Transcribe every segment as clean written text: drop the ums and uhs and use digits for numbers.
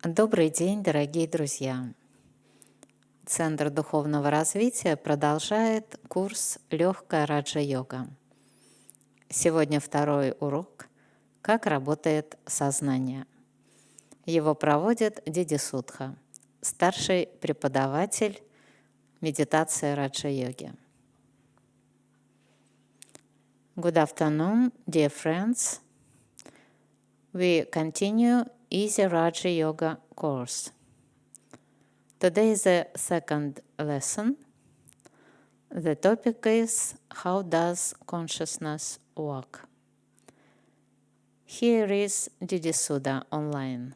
Добрый день, дорогие друзья! Центр духовного развития продолжает курс «Легкая раджа-йога». Сегодня второй урок «Как работает сознание». Его проводит Диди Судха, старший преподаватель медитации раджа-йоги. Good afternoon, dear friends. We continue Easy Raja Yoga course. Today is the second lesson. The topic is how does consciousness work? Here is Didi Sudha online.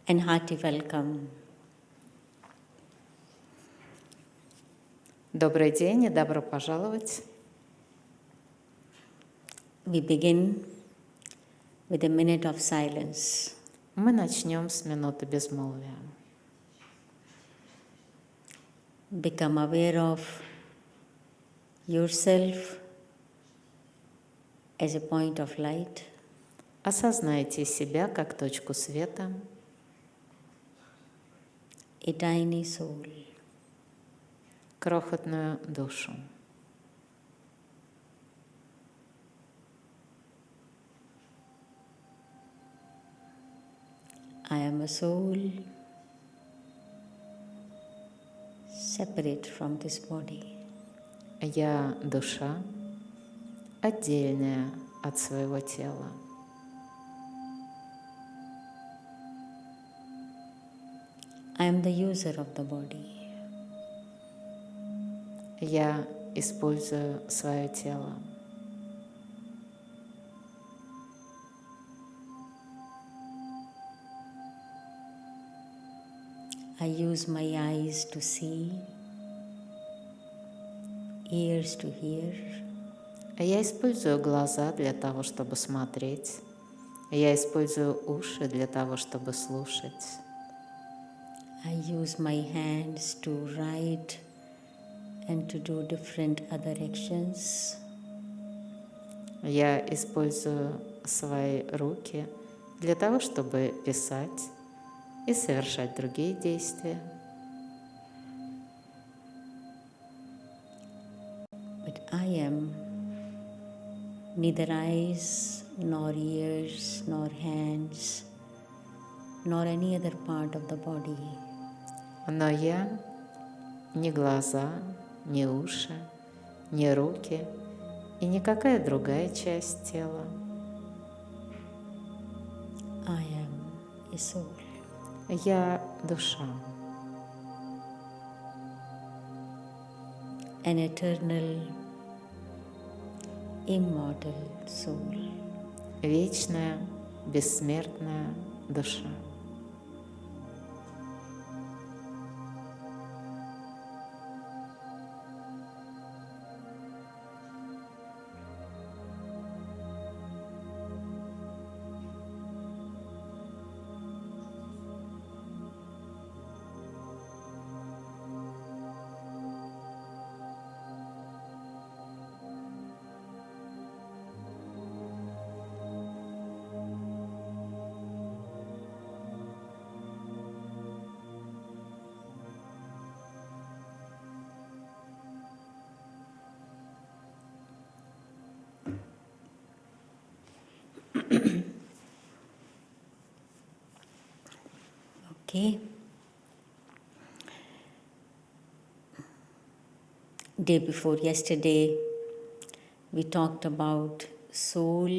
And hearty welcome. Добрый день и добро пожаловать. We begin with a minute of silence. Мы начнем с минуты безмолвия. Become aware of yourself as a point of light. Осознайте себя как точку света, A tiny soul. крохотную душу. I am a soul separate from this body. Я душа, отдельная от своего тела. I am the user of the body. Я использую свое тело. I use my eyes to see, ears to hear, Я использую глаза для того, чтобы смотреть. Я использую уши для того, чтобы слушать. I use my hands to write and to do different other actions. Я использую свои руки для того, чтобы писать и совершать другие действия. But I am neither eyes, nor ears, nor hands, nor any other part of the body. Но я ни глаза, ни уши, ни руки и никакая другая часть тела. I am a soul. Я душа, An eternal, immortal soul. вечная, бессмертная душа. Okay. Day before yesterday, we talked about soul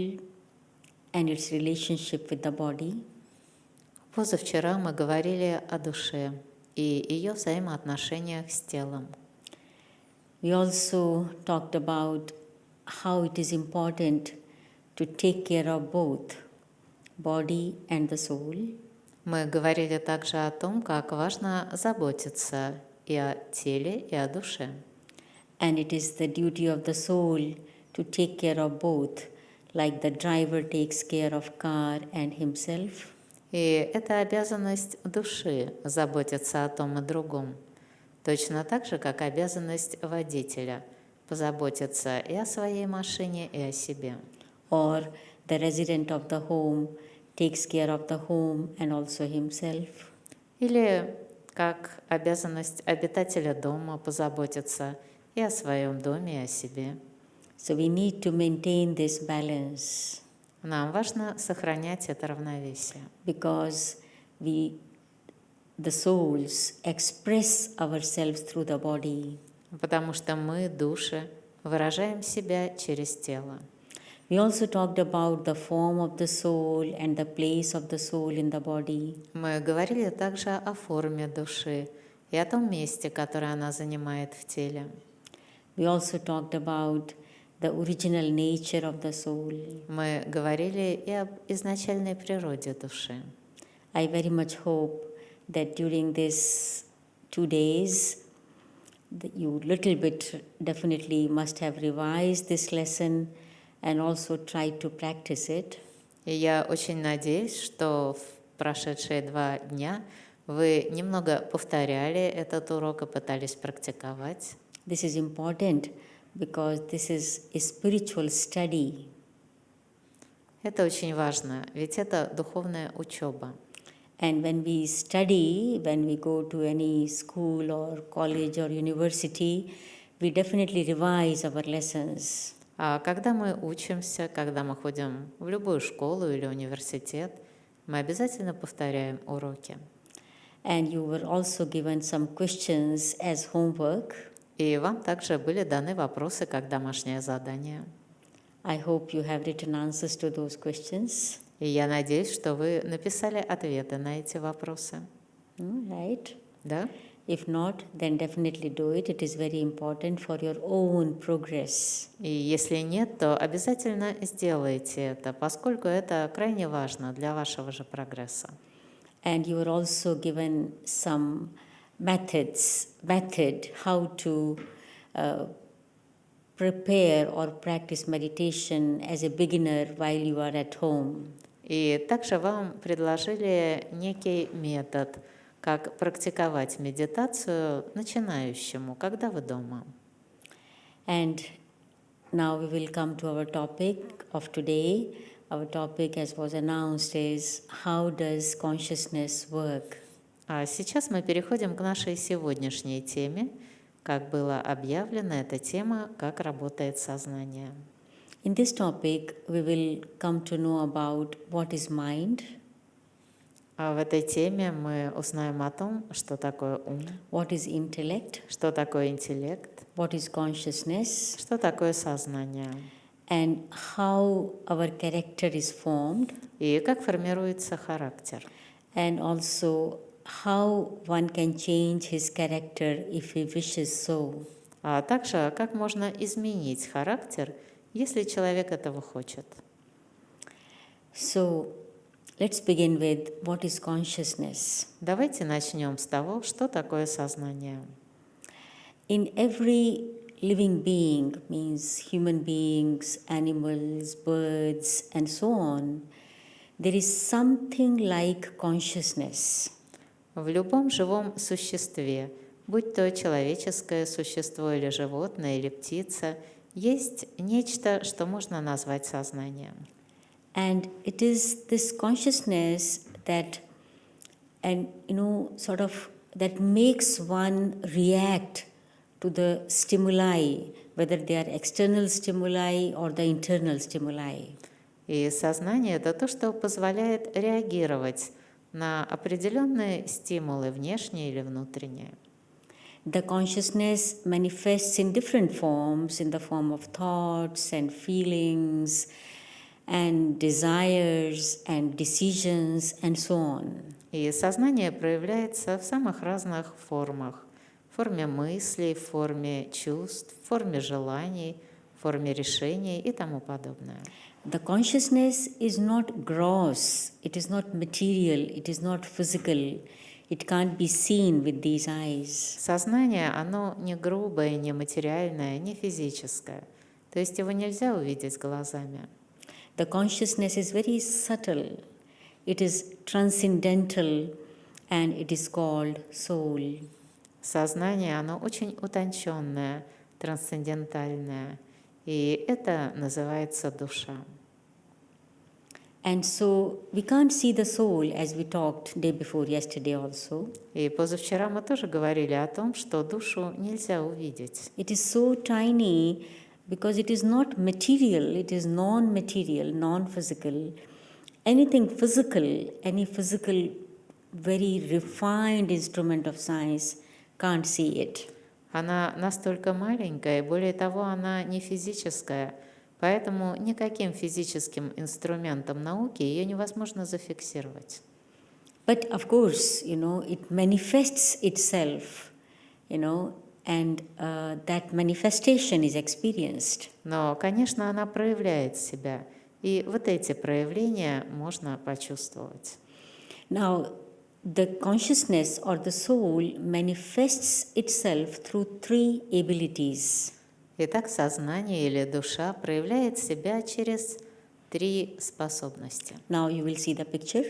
and its relationship with the body. Позавчера мы говорили о душе и ее взаимоотношениях с телом. We also talked about how it is important to take care of both body and the soul. Мы говорили также о том, как важно заботиться и о теле, и о душе. And it is the duty of the soul to take care of both, like the driver takes care of car and himself. И это обязанность души заботиться о том и другом, Точно так же, как обязанность водителя позаботиться и о своей машине, и о себе. Or the resident of the home takes care of the home and also himself. Или как обязанность обитателя дома позаботиться и о своем доме, и о себе. So we need to maintain this balance Нам важно сохранять это равновесие, because the souls express ourselves through the body. потому что мы, души, выражаем себя через тело. We also talked about the form of the soul and the place of the soul in the body. Мы говорили также о форме души и о том месте, которое она занимает в теле. We also talked about the original nature of the soul. Мы говорили и об изначальной природе души. I very much hope that during these 2 days, that you little bit definitely must have revised this lesson and also tried to practice it. И я очень надеюсь, что в прошедшие 2 дня вы немного повторяли этот урок и пытались практиковать. This is important because this is a spiritual study. Это очень важно, ведь это духовная учеба. And when we study, when we go to any school or college or university, we definitely revise our lessons. А когда мы учимся, когда мы ходим в любую школу или университет, мы обязательно повторяем уроки. And you were also given some questions as homework. И вам также были даны вопросы как домашнее задание. I hope you have written answers to those questions. И я надеюсь, что вы написали ответы на эти вопросы. Right? Да? If not, then definitely do it. It is very important for your own progress. И если нет, то обязательно сделайте это, поскольку это крайне важно для вашего же прогресса. And you were also given some method how to prepare or practice meditation as a beginner while you are at home. И также вам предложили некий метод, как практиковать медитацию начинающему, когда вы дома. And now we will come to our topic of today. Our topic, as was announced, is how does consciousness work? А сейчас мы переходим к нашей сегодняшней теме. Как было объявлено, эта тема «Как работает сознание». In this topic, we will come to know about what is mind, А в этой теме мы узнаем о том, что такое ум, what is intellect, что такое интеллект, what is consciousness, что такое сознание and how our character is formed, и как формируется характер. and also how one can change his character if he wishes so. А также как можно изменить характер, если человек этого хочет. So, let's begin with what is consciousness. Давайте начнем с того, что такое сознание. In every living being, means human beings, animals, birds, and so on, there is something like consciousness. В любом живом существе, будь то человеческое существо или животное, или птица, есть нечто, что можно назвать сознанием. And it is this consciousness that, and that makes one react to the stimuli, whether they are external stimuli or the internal stimuli. И сознание – это то, что позволяет реагировать на определенные стимулы, внешние или внутренние. The consciousness manifests in different forms, in the form of thoughts and feelings and desires and decisions and so on. И сознание проявляется в самых разных формах. В форме мыслей, в форме чувств, в форме желаний, в форме решений и тому подобное. The consciousness is not gross, it is not material, it is not physical, it can't be seen with these eyes. Сознание, оно не грубое, не материальное, не физическое. То есть его нельзя увидеть глазами. The consciousness is very subtle, it is transcendental, and it is called soul. Сознание, оно очень утонченное, трансцендентальное, и это называется душа. And so we can't see the soul, as we talked day before yesterday also. И позавчера мы тоже говорили о том, что душу нельзя увидеть. It is so tiny because it is not material, it is non-material, non-physical. Anything physical, any physical, very refined instrument of science can't see it. Она настолько маленькая, и более того, она не физическая, поэтому никаким физическим инструментом науки ее невозможно зафиксировать. But of course, it manifests itself, and that manifestation is experienced. Но, конечно, она проявляет себя, и вот эти проявления можно почувствовать. Now, the consciousness or the soul manifests itself through three abilities. Итак, сознание или душа проявляет себя через 3 способности. Now you will see the picture.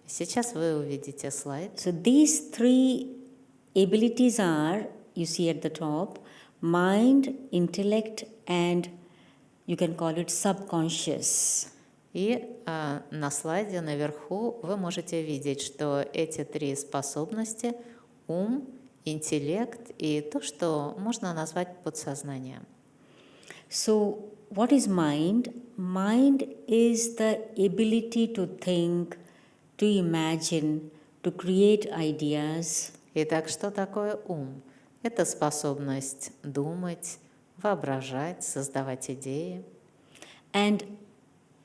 Сейчас вы увидите слайд. So these three abilities are, you see at the top, mind, intellect, and you can call it subconscious. И на слайде наверху вы можете видеть, что эти 3 способности – ум, интеллект и то, что можно назвать подсознанием. So what is mind? Mind is the ability to think, to imagine, to create ideas. Итак, что такое ум? Это способность думать, воображать, создавать идеи. And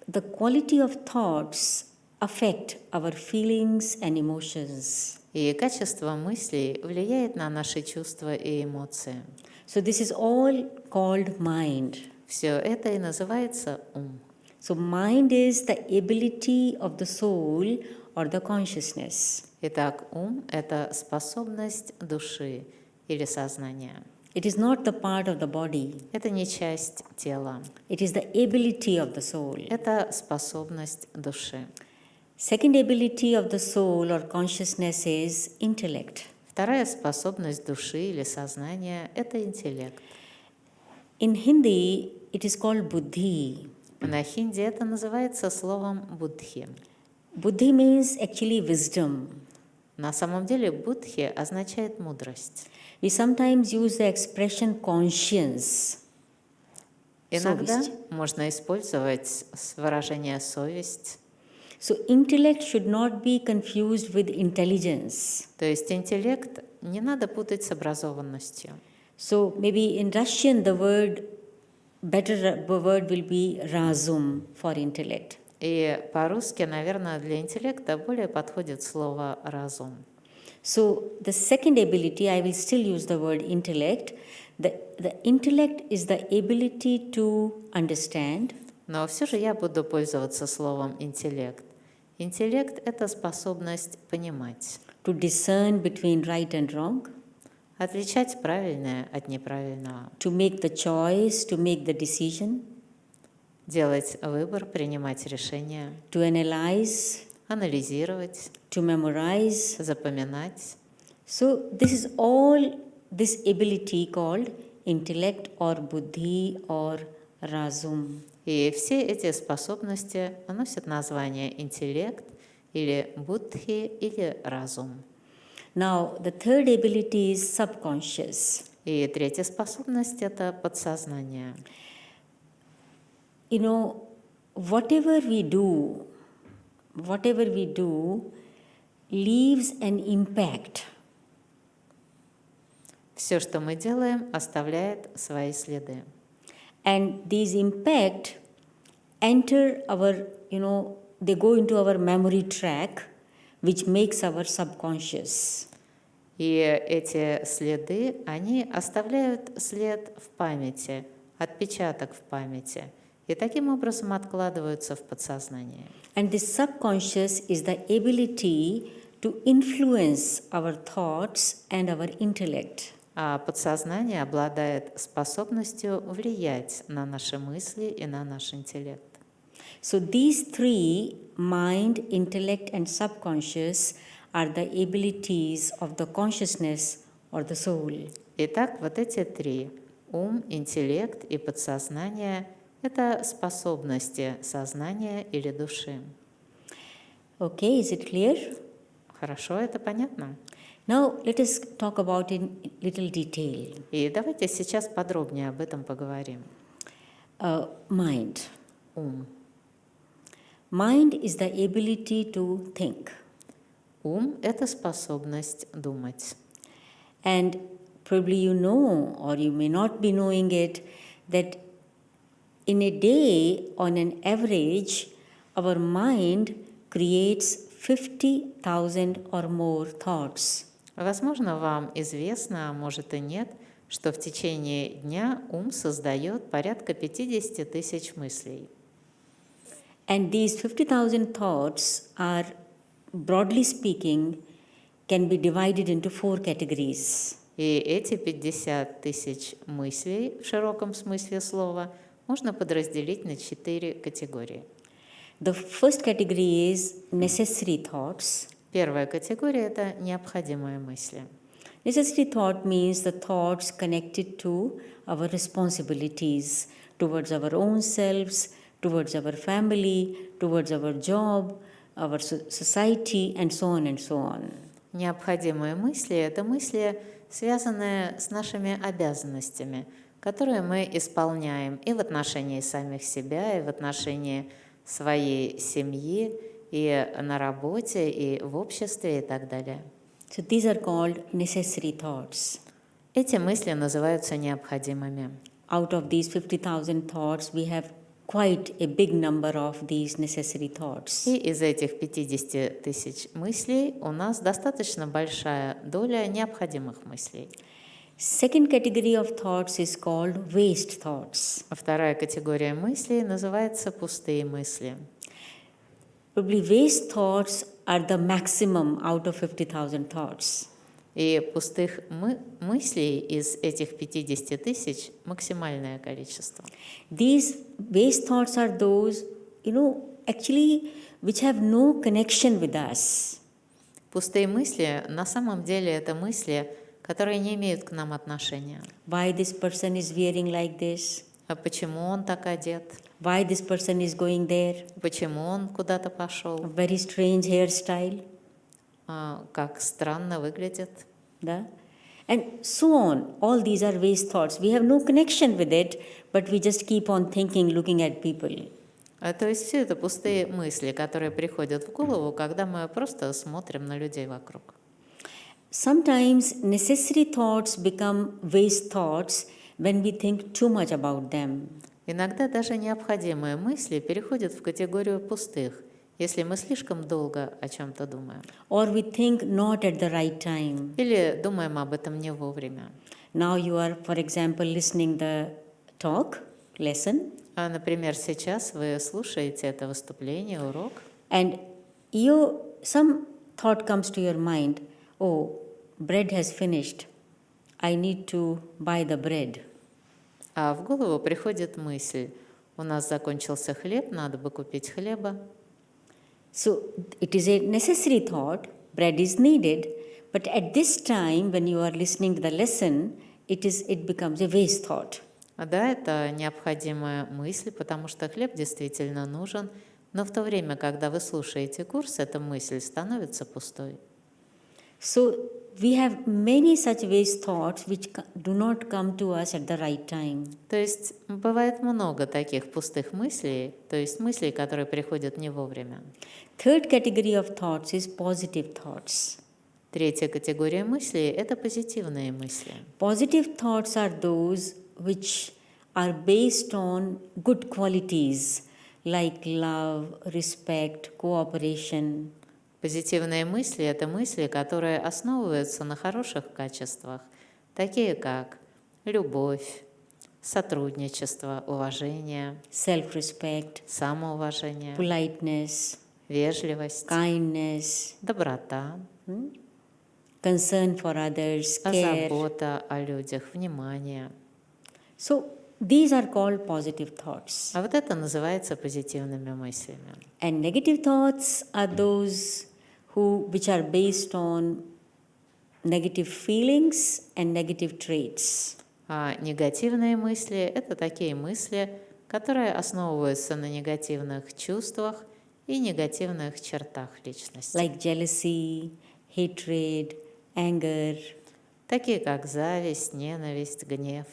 the quality of thoughts affect our feelings and emotions. И качество мыслей влияет на наши чувства и эмоции. So this is all called mind. Все это и называется ум. So mind is the ability of the soul or the consciousness. Итак, ум – это способность души или сознания. It is not the part of the body. Это не часть тела. It is the ability of the soul. Это способность души. Second ability of the soul or consciousness is intellect. Вторая способность души или сознания – это интеллект. In Hindi, it is called buddhi. На хинди это называется словом будхи. Buddhi means actually wisdom. На самом деле будхи означает мудрость. We sometimes use the expression conscience. Иногда Совесть. можно использовать выражение «совесть». So intellect should not be confused with intelligence. То есть интеллект не надо путать с образованностью. So maybe in Russian the better word will be razum for intellect. И по-русски, наверное, для интеллекта более подходит слово «разум». So the second ability, I will still use the word intellect. The intellect is the ability to understand, Но все же я буду пользоваться словом «интеллект». Интеллект – это способность понимать, to discern between right and wrong, отличать правильное от неправильного, to make the choice, to make the decision, делать выбор, принимать решения, to analyze, анализировать, to memorize. запоминать. So this is all this ability called intellect or buddhi or razum. И все эти способности носят название интеллект или будхи или разум. Now the third ability is subconscious. И третья способность – это подсознание. You know, whatever we do leaves an impact. Все, что мы делаем, оставляет свои следы. And these impact enter our, they go into our memory track, which makes our subconscious. И эти следы, они оставляют след в памяти, отпечаток в памяти, и таким образом откладываются в подсознание. And this subconscious is the ability to influence our thoughts and our intellect. А подсознание обладает способностью влиять на наши мысли и на наш интеллект. So these three, mind, intellect, and subconscious, are the abilities of the consciousness or the soul. Итак, вот эти три – ум, интеллект и подсознание – это способности сознания или души. Okay, is it clear? Хорошо, это понятно? Now let us talk about it in little detail. И давайте сейчас подробнее об этом поговорим. Mind. Ум. Mind is the ability to think. Ум – это способность думать. And probably you know, or you may not be knowing it, that in a day, on an average, our mind creates 50,000 or more thoughts. Возможно, вам известно, а может и нет, что в течение дня ум создает порядка 50 тысяч мыслей. And these 50,000 thoughts are, broadly speaking, can be divided into 4 categories. И эти 50 тысяч мыслей в широком смысле слова можно подразделить на 4 категории. The first category is necessary thoughts. Первая категория – это необходимые мысли. Necessary thought means the thoughts connected to our responsibilities towards our own selves, towards our family, towards our job, our society, and so on and so on. Необходимые мысли – это мысли, связанные с нашими обязанностями, которые мы исполняем и в отношении самих себя, и в отношении своей семьи, и на работе, и в обществе, и так далее. So these are called necessary thoughts. Эти мысли называются необходимыми. Out of these 50,000 thoughts, we have quite a big number of these necessary thoughts. И из этих 50 тысяч мыслей у нас достаточно большая доля необходимых мыслей. Second category of thoughts is called waste thoughts. Вторая категория мыслей называется пустые мысли. Probably waste thoughts are the maximum out of 50,000 thoughts. И пустых мыслей из этих 50 тысяч максимальное количество. These waste thoughts are those, actually, which have no connection with us. Пустые мысли на самом деле это мысли, которые не имеют к нам отношения. Why this person is wearing like this? А почему он так одет? Why this person is going there? Почему он куда-то пошел? A very strange hairstyle. Как странно выглядит. Да? And so on. All these are waste thoughts. We have no connection with it, but we just keep on thinking, looking at people. То есть все это пустые мысли, которые приходят в голову, когда мы просто смотрим на людей вокруг. Sometimes necessary thoughts become waste thoughts when we think too much about them. Иногда даже необходимые мысли переходят в категорию пустых, если мы слишком долго о чем-то думаем. Or we think not at the right time. Или думаем об этом не вовремя. Now you are, for example, listening the talk, lesson, Например, сейчас вы слушаете это выступление, урок, and some thought comes to your mind, oh, bread has finished. I need to buy the bread. а в голову приходит мысль: у нас закончился хлеб, надо бы купить хлеба. So it is a necessary thought, bread is needed, but at this time when you are listening to the lesson, it becomes a waste thought. Да, это необходимая мысль, потому что хлеб действительно нужен, но в то время, когда вы слушаете курс, эта мысль становится пустой. So we have many such waste thoughts which do not come to us at the right time. То есть бывает много таких пустых мыслей, то есть мыслей, которые приходят не вовремя. Third category of thoughts is positive thoughts. Третья категория мыслей – это позитивные мысли. Positive thoughts are those which are based on good qualities like love, respect, cooperation. Позитивные мысли – это мысли, которые основываются на хороших качествах, такие как любовь, сотрудничество, уважение, Self-respect, самоуважение, politeness, вежливость, kindness, доброта, concern for others, care. забота о людях, внимание. So these are called positive thoughts. А вот это называется позитивными мыслями. And negative thoughts are those which are based on negative feelings and negative traits. А негативные мысли – это такие мысли, которые основываются на негативных чувствах и негативных чертах личности, Like jealousy, hatred, anger, такие как зависть, ненависть, гнев,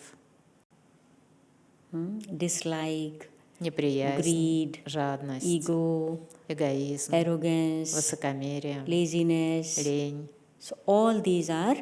dislike, неприязнь, greed, жадность, ego, эгоизм, arrogance, высокомерие, laziness. лень. So, all these are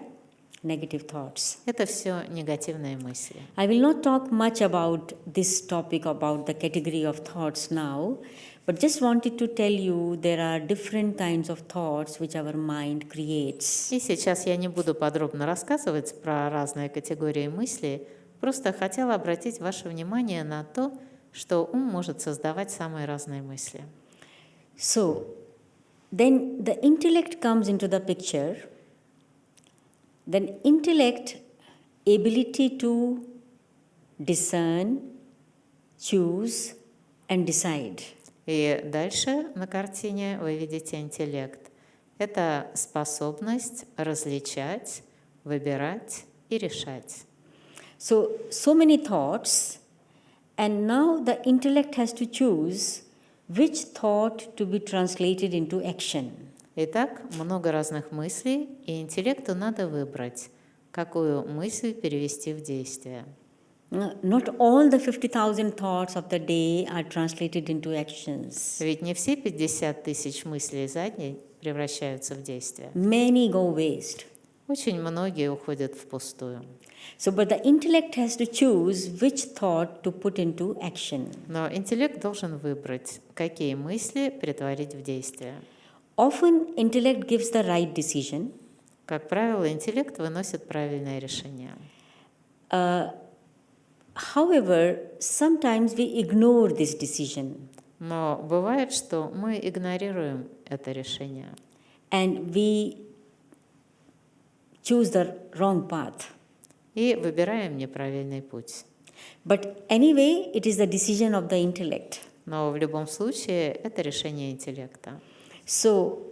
negative thoughts. Это все негативные мысли. I will not talk much about this topic, about the category of thoughts now, but just wanted to tell you there are different kinds of thoughts which our mind creates. И сейчас я не буду подробно рассказывать про разные категории мыслей, просто хотела обратить ваше внимание на то, что ум может создавать самые разные мысли. So, then the intellect comes into the picture. Then intellect, ability to discern, choose and decide. И дальше на картине вы видите интеллект. Это способность различать, выбирать и решать. So many thoughts, and now the intellect has to choose which thought to be translated into action. Итак, много разных мыслей, и интеллекту надо выбрать, какую мысль перевести в действие. Not all the 50,000 thoughts of the day are translated into actions. Ведь не все 50 тысяч мыслей за день превращаются в действие. Many go waste. Очень многие уходят впустую. So, but the intellect has to choose which thought to put into action. Но интеллект должен выбрать, какие мысли претворить в действие. Often, intellect gives the right decision. Как правило, интеллект выносит правильное решение. However, sometimes we ignore this decision Но бывает, что мы игнорируем это решение. and we choose the wrong path. И выбираем неправильный путь. But anyway, it is the decision of the intellect. Но в любом случае это решение интеллекта. So,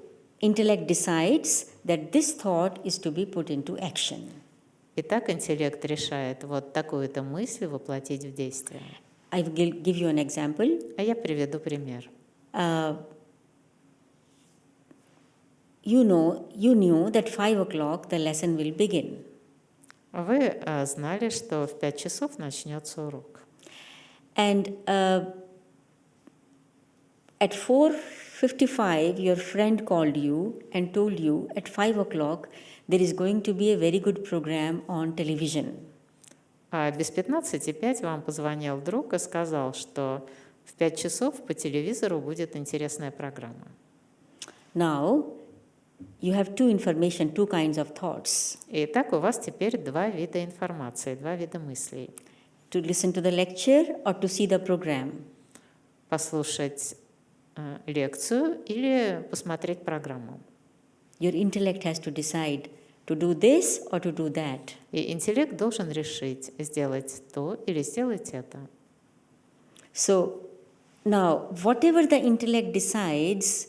intellect decides that this thought is to be put into action. Итак, интеллект решает вот такую-то мысль воплотить в действие. I will give you an example. А я приведу пример. You knew that 5 o'clock the lesson will begin. Вы знали, что в 5 часов начнется урок. And at 4:55, your friend called you and told you at 5 o'clock there is going to be a very good program on television. А без 15:05 вам позвонил друг и сказал, что в 5 часов по телевизору будет интересная программа. Now, you have two kinds of thoughts. Итак, у вас теперь два вида информации, два вида мыслей. To listen to the lecture or to see the program. Послушать лекцию или посмотреть программу. Your intellect has to decide to do this or to do that. И интеллект должен решить, сделать то или сделать это. So, now, whatever the intellect decides,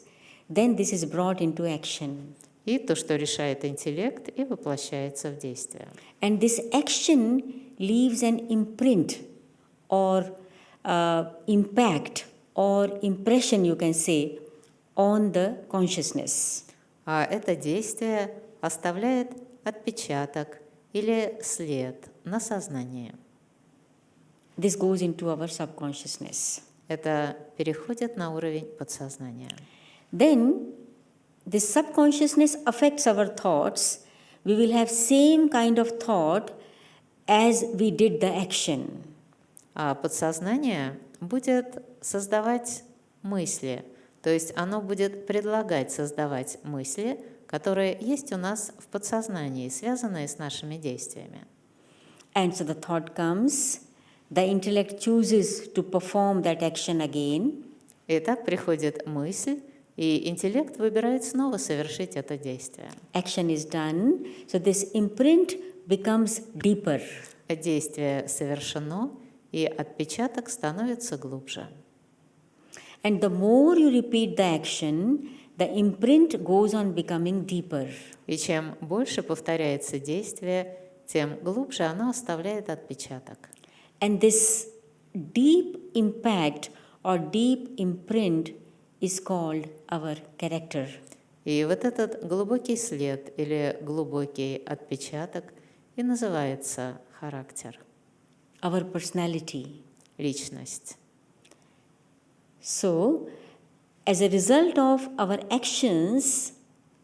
then this is brought into action. И то, что решает интеллект, и воплощается в действие. And this action leaves an imprint or impact or impression, you can say, on the consciousness. А это действие оставляет отпечаток или след на сознании. This goes into our subconsciousness. Это переходит на уровень подсознания. Then, this subconsciousness affects our thoughts. We will have same kind of thought as we did the action. А подсознание будет создавать мысли, то есть оно будет предлагать создавать мысли, которые есть у нас в подсознании, связанные с нашими действиями. And so the thought comes, the intellect chooses to perform that action again. И так приходит мысль, и интеллект выбирает снова совершить это действие. Action is done, so this imprint becomes deeper. Действие совершено, и отпечаток становится глубже. And the more you repeat the action, the imprint goes on becoming deeper. И чем больше повторяется действие, тем глубже оно оставляет отпечаток. And this deep impact or deep imprint is called our character. И вот этот глубокий след или глубокий отпечаток и называется характер, Our personality. личность. So, as a result of our actions,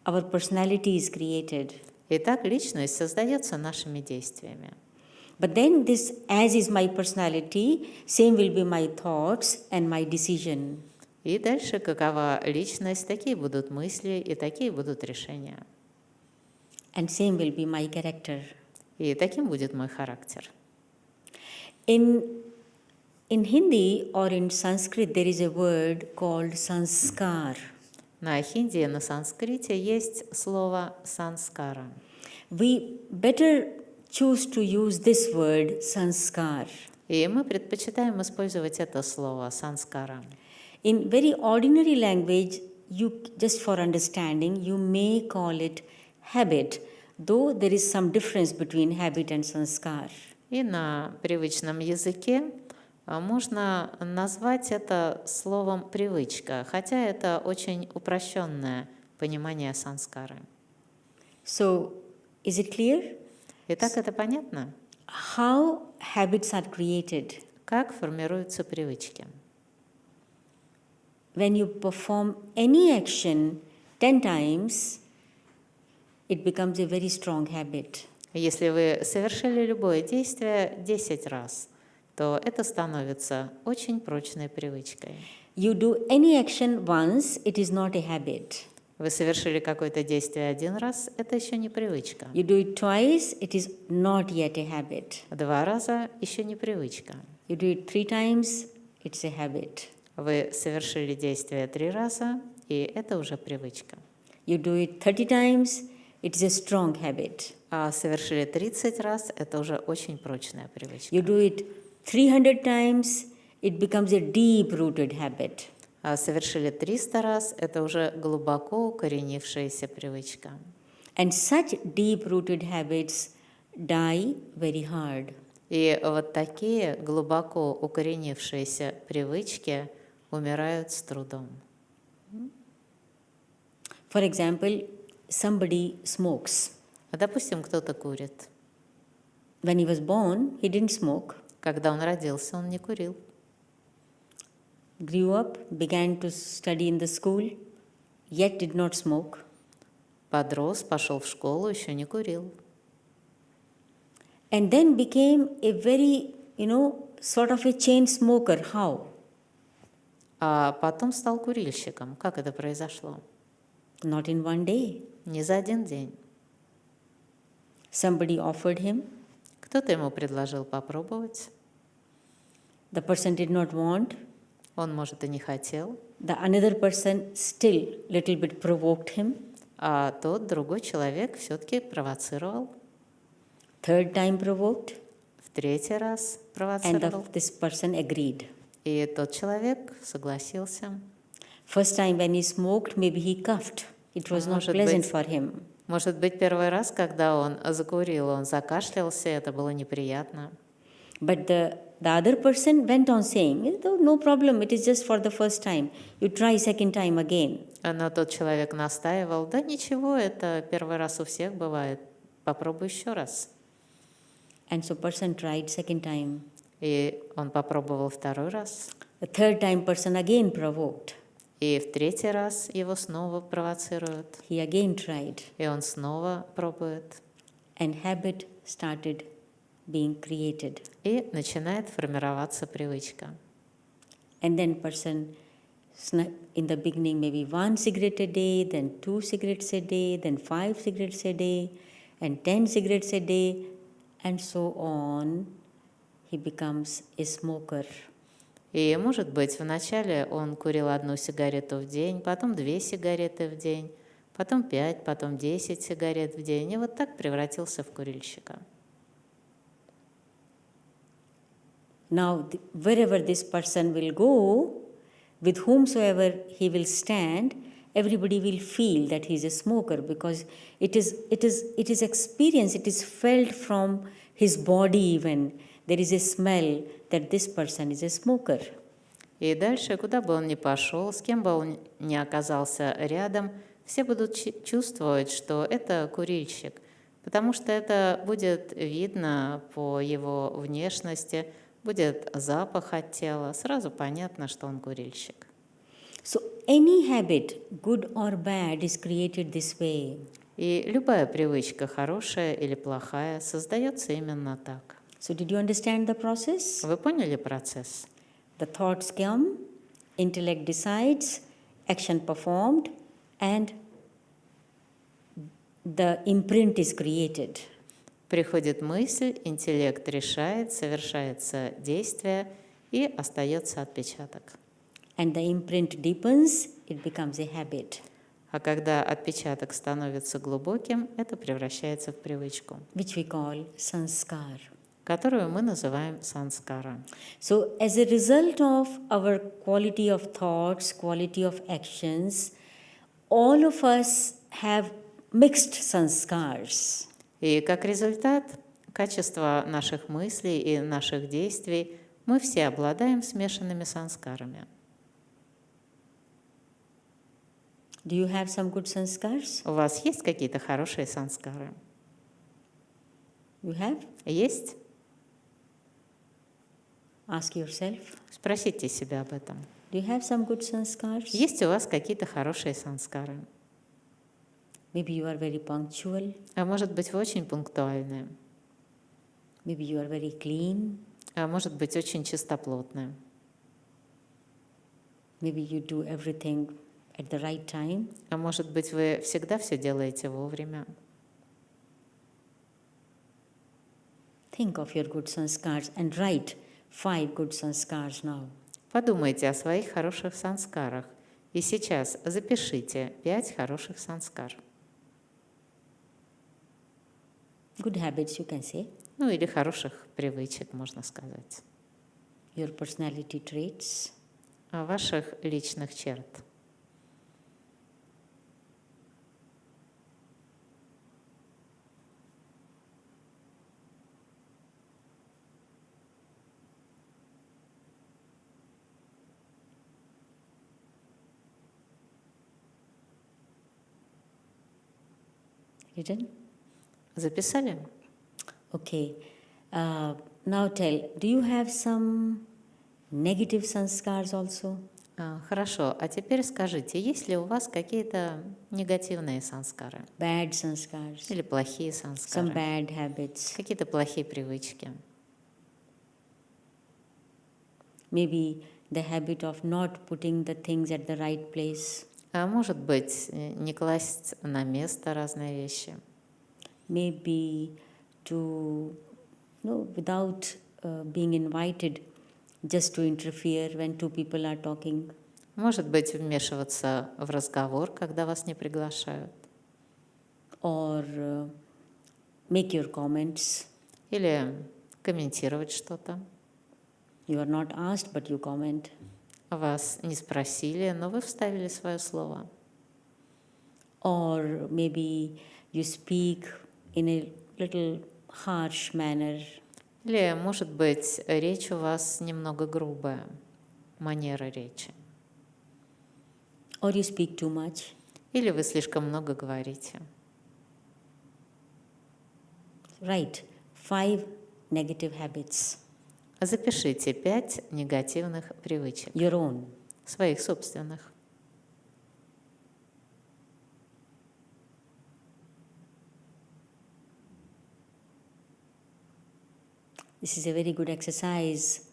our personality is created. Итак, личность создается нашими действиями. But then this, as is my personality, same will be my thoughts and my decision. И дальше, какова личность, такие будут мысли и такие будут решения. And same will be my character. И таким будет мой характер. In Hindi or in Sanskrit, there is a word called sanskar. На хинди и на санскрите есть слово санскара. We better choose to use this word sanskar. И мы предпочитаем использовать это слово санскара. In very ordinary language, you just for understanding, you may call it habit, though there is some difference between habit and sanskar. И на привычном языке можно назвать это словом «привычка», хотя это очень упрощенное понимание санскары. So, is it clear? Итак, это понятно? How habits are created? Как формируются привычки? When you perform any action 10 times, it becomes a very strong habit. Если вы совершили любое действие 10 раз, то это становится очень прочной привычкой. You do any action once, it is not a habit. Вы совершили какое-то действие один раз, это еще не привычка. You do it twice, it is not yet a habit. 2 раза еще не привычка. You do it 3 times, it's a habit. Вы совершили действие 3 раза, и это уже привычка. You do it 30 times, it is a strong habit. А совершили 30 раз, это уже очень прочная привычка. You do it 300 times, it becomes a deep-rooted habit. А совершили 300 раз, это уже глубоко укоренившаяся привычка. And such deep-rooted habits die very hard. И вот такие глубоко укоренившиеся привычки умирают с трудом. For example, somebody smokes. Допустим, кто-то курит. When he was born, he didn't smoke. Когда он родился, он не курил. Grew up, began to study in the school, yet did not smoke. Подрос, пошел в школу, еще не курил. And then became a very, sort of a chain smoker. How? А потом стал курильщиком. Как это произошло? Not in one day. Не за один день. Somebody offered him. Кто-то ему предложил попробовать. The person did not want. Он, может, и не хотел. The another person still little bit provoked him. А тот другой человек все-таки провоцировал. Third time provoked. В 3-й раз And провоцировал. this person agreed. И тот человек согласился. First time when he smoked, maybe he coughed. It was not Может pleasant быть, for him. Может быть, первый раз, когда он закурил, он закашлялся, это было неприятно. But the other person went on saying, no problem, it is just for the first time. You try second time again. Но тот человек настаивал, да ничего, это первый раз у всех бывает, попробуй еще раз. And so person tried second time. И он попробовал 2-й раз. The third time person again provoked. И в 3-й раз его снова провоцируют. He again tried. И он снова пробует. And habit started being created. И начинает формироваться привычка. And then person, in the beginning maybe 1 cigarette a day, then 2 cigarettes a day, then 5 cigarettes a day, and 10 cigarettes a day, and so on, he becomes a smoker. И, может быть, вначале он курил 1 сигарету в день, потом 2 сигареты в день, потом 5, потом 10 сигарет в день. И вот так превратился в курильщика. Now, wherever this person will go, with whomsoever he will stand, everybody will feel that he's a smoker because it is experience, it is felt from his body even. There is a smell that this person is a smoker. И дальше, куда бы он ни пошел, с кем бы он ни оказался рядом, все будут чувствовать, что это курильщик, потому что это будет видно по его внешности, будет запах от тела, сразу понятно, что он курильщик. So any habit, good or bad, is created this way. И любая привычка, хорошая или плохая, создается именно так. So did you understand the process? Вы поняли процесс? The thoughts come, intellect decides, action performed, and the imprint is created. Приходит мысль, интеллект решает, совершается действие и остается отпечаток. And the imprint deepens, it becomes a habit. А когда отпечаток становится глубоким, это превращается в привычку, Which we call sanskar. которую мы называем санскара. So, as a result of our quality of thoughts, quality of actions, all of us have mixed sanskars. И как результат, качества наших мыслей и наших действий мы все обладаем смешанными санскарами. Do you have some good sanskars? У вас есть какие-то хорошие санскары? You have? Есть? Ask yourself. Спросите себя об этом. Do you have some good sanskars? Есть у вас какие-то хорошие санскары? Maybe you are very punctual. А может быть, вы очень пунктуальны? Maybe you are very clean. А может быть, очень чистоплотны? Maybe you do everything at the right time. А может быть, вы всегда все делаете вовремя? Think of your good sanskars and write 5 good sanskars now. Подумайте о своих хороших санскарах. И сейчас запишите 5 хороших санскар. Good habits, you can say. Ну или хороших привычек, можно сказать. Your personality traits. О ваших личных черт. Written? Записали? Okay. Now tell, do you have some negative sanskars also? Хорошо. А теперь скажите, есть ли у вас какие-то негативные санскары? Bad sanskars? Или плохие Some санскары? bad habits? Какие-то плохие привычки? Maybe the habit of not putting the things at the right place. А может быть, не класть на место разные вещи? Maybe to, without being invited, just to interfere when 2 people are talking. Может быть, вмешиваться в разговор, когда вас не приглашают? Or make your comments. Или комментировать что-то? You are not asked, but you comment. Вас не спросили, но вы вставили свое слово. Or maybe you speak in a little harsh manner. Или, может быть, речь у вас немного грубая, манера речи. Or you speak too much. Или вы слишком много говорите. Write 5 negative habits, Запишите 5 негативных привычек, your own. своих собственных. This is a very good exercise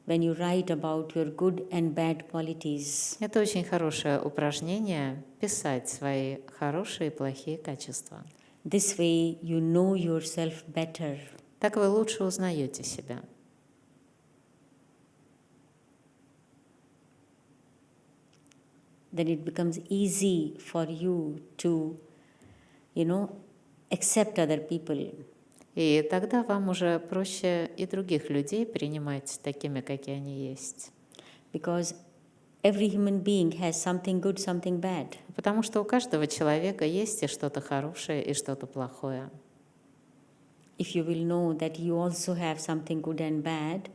when you write about your good and bad qualities. Это очень хорошее упражнение – писать свои хорошие и плохие качества. This way you know yourself better. Так вы лучше узнаете себя. Then it becomes easy for you to, accept other people. И тогда вам уже проще и других людей принимать такими, какие они есть. Because every human being has something good, something bad. Потому что у каждого человека есть и что-то хорошее, и что-то плохое. If you will know that you also have something good and bad,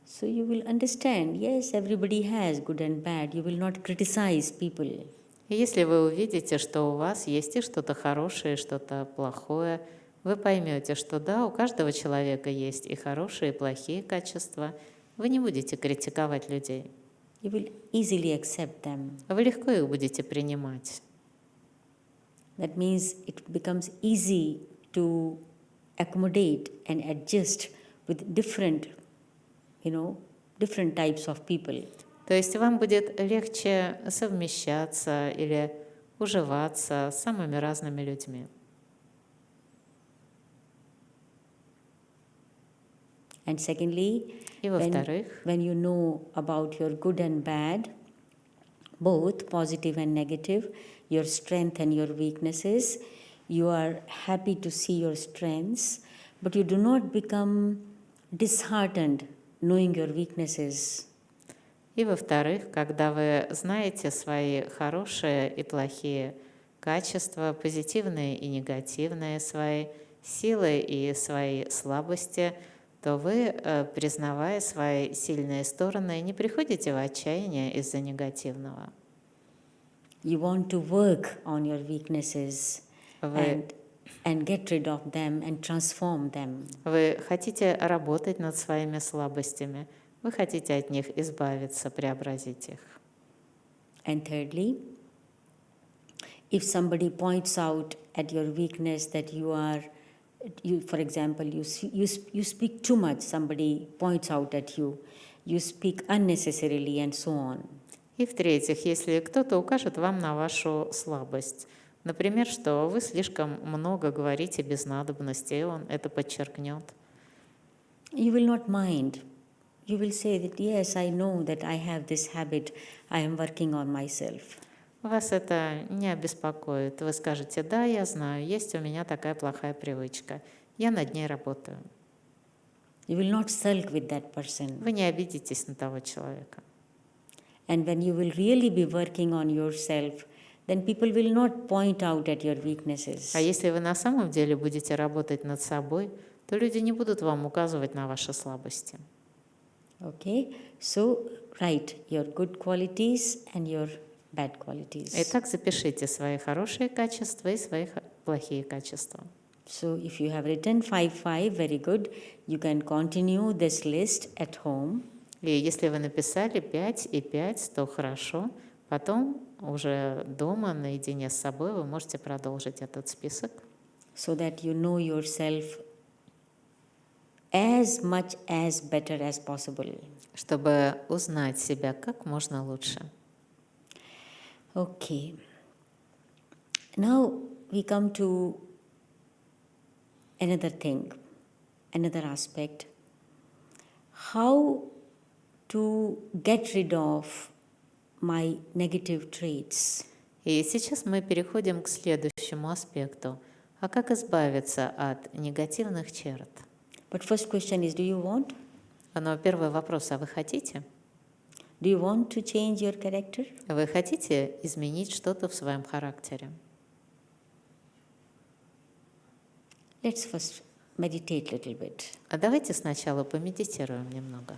so you will understand, yes, everybody has good and bad. You will not criticize people. И если вы увидите, что у вас есть и что-то хорошее, и что-то плохое, вы поймете, что да, у каждого человека есть и хорошие, и плохие качества. Вы не будете критиковать людей. You will easily accept them. Вы легко их будете принимать. That means it becomes easy to accommodate and adjust with different types of people. То есть вам будет легче совмещаться или уживаться с самыми разными людьми. And secondly, И во-вторых, when you know about your good and bad, both positive and negative, your strength and your weaknesses, you are happy to see your strengths, but you do not become disheartened knowing your weaknesses. и во-вторых, когда вы знаете свои хорошие и плохие качества, позитивные и негативные, свои силы и свои слабости, то вы, признавая свои сильные стороны, не приходите в отчаяние из-за негативного. You want to work on your weaknesses Вы, and get rid of them and transform them. вы хотите работать над своими слабостями, вы хотите от них избавиться, преобразить их. And thirdly, if somebody points out at your weakness that for example, you speak too much, somebody points out at you, you speak unnecessarily and so on. И в-третьих, если кто-то укажет вам на вашу слабость, например, что вы слишком много говорите без надобности, и он это подчеркнет, You will not mind. You will say that, yes, I know that I have this habit, I am working on myself. вас это не обеспокоит. Вы скажете: да, я знаю, есть у меня такая плохая привычка, я над ней работаю. You will not sulk with that person. Вы не обидитесь на того человека. And when you will really be working on yourself, then people will not point out at your weaknesses. А если вы на самом деле будете работать над собой, то люди не будут вам указывать на ваши слабости. Okay? So, write your good qualities and your bad qualities. Итак, запишите свои хорошие качества и свои плохие качества. So, if you have written 5, very good. You can continue this list at home. И если вы написали 5 и 5, то хорошо. Потом уже дома, наедине с собой, вы можете продолжить этот список. So that you know yourself as much as better as possible. Чтобы узнать себя как можно лучше. Okay. Now we come to another thing, another aspect. How to get rid of my negative traits. И сейчас мы переходим к следующему аспекту. А как избавиться от негативных черт? But first question is, do you want? Но первый вопрос: а вы хотите? Do you want to change your character? Вы хотите изменить что-то в своем характере? Let's first meditate a little bit. А давайте сначала помедитируем немного.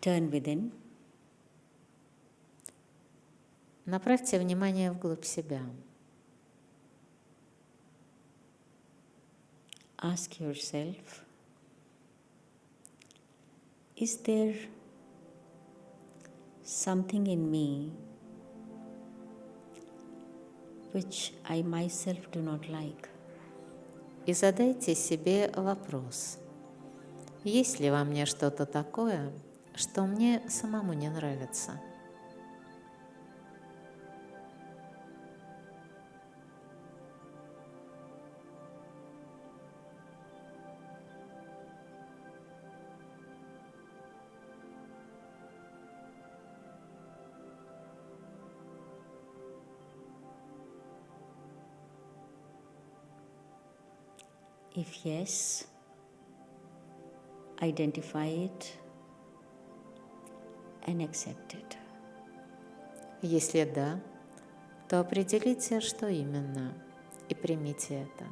Turn within. Направьте внимание вглубь себя. Ask yourself, is there something in me which I myself do not like? И задайте себе вопрос: есть ли во мне что-то такое, что мне самому не нравится? If yes, identify it and accept it. Если да, то определите, что именно, и примите это.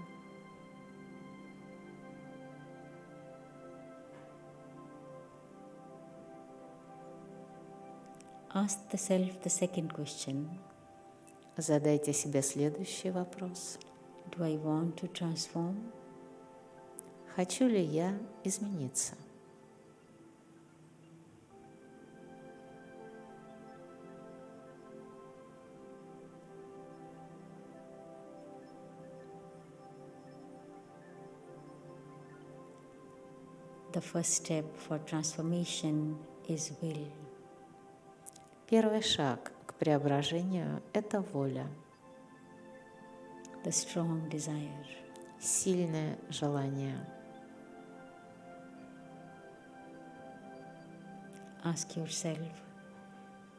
Ask the self the second question. Задайте себе следующий вопрос. Do I want to transform? Хочу ли я измениться? The first step for transformation is will. Первый шаг к преображению – это воля, The strong desire. сильное желание. Ask yourself,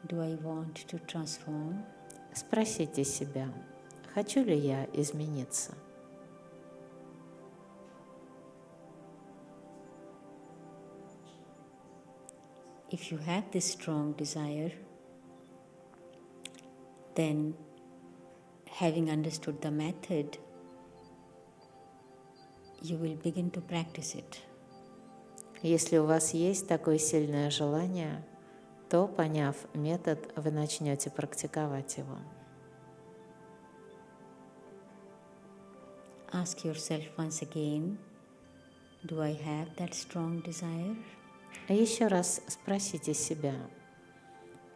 do I want to transform? Спросите себя, хочу ли я измениться? If you have this strong desire, then having understood the method, you will begin to practice it. Если у вас есть такое сильное желание, то, поняв метод, вы начнете практиковать его. Ask yourself once again, do I have that strong desire? А еще раз спросите себя,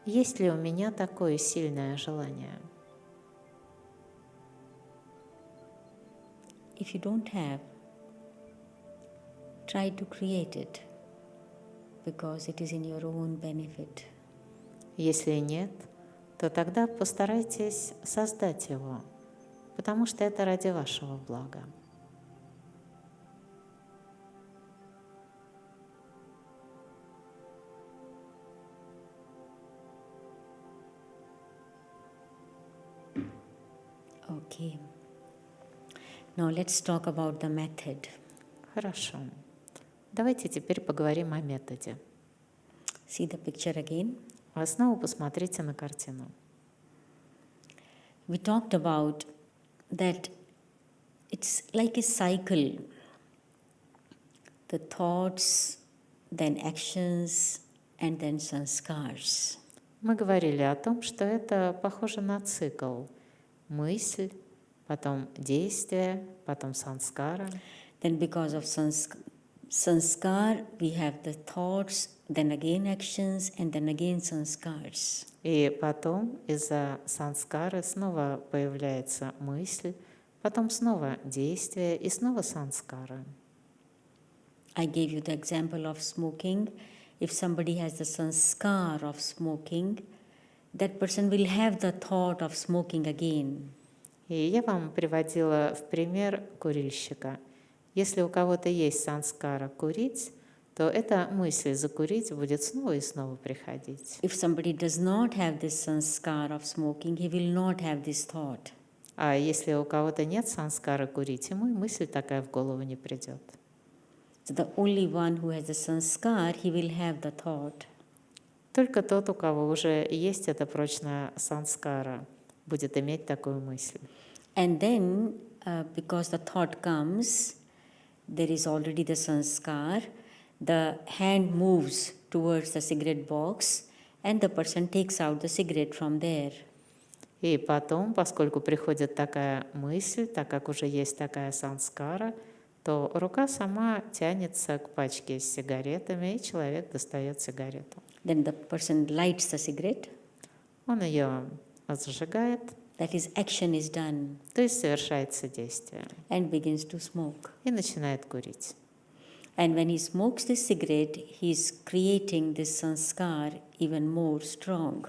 есть ли у меня такое сильное желание? If you don't have, try to create it because it is in your own benefit. Если нет, то тогда постарайтесь создать его, потому что это ради вашего блага. Okay. Now let's talk about the method. Хорошо. Давайте теперь поговорим о методе. See the picture again. Вы снова посмотрите на картину. We talked about that it's like a cycle. The thoughts, then actions, and then sanskars. Мы говорили о том, что это похоже на цикл. Мысль, потом действие, потом санскара. Then because of sanskar, we have the thoughts, then again actions, and then again sanskars. И потом из-за санскары снова появляется мысль, потом снова действие и снова санскара. I gave you the example of smoking. If somebody has the sanskar of smoking, that person will have the thought of smoking again. И я вам приводила в пример курильщика. Если у кого-то есть санскара курить, то эта мысль закурить будет снова и снова приходить. If somebody does not have this sanskar of smoking, he will not have this thought. А если у кого-то нет санскара курить, ему и мысль такая в голову не придет. So the only one who has the sanskar, he will have the thought. Только тот, у кого уже есть эта прочная санскара, будет иметь такую мысль. And then, because the thought comes, there is already the sanskar, the hand moves towards the cigarette box and the person takes out the cigarette from there. И потом, поскольку приходит такая мысль, так как уже есть такая санскара, то рука сама тянется к пачке с сигаретами, и человек достает сигарету. Then the person lights the cigarette. Он ее зажигает, That is, action is done, то есть совершается действие, and begins to smoke. и начинает курить. And when he smokes this cigarette, he is creating this sanskar even more strong.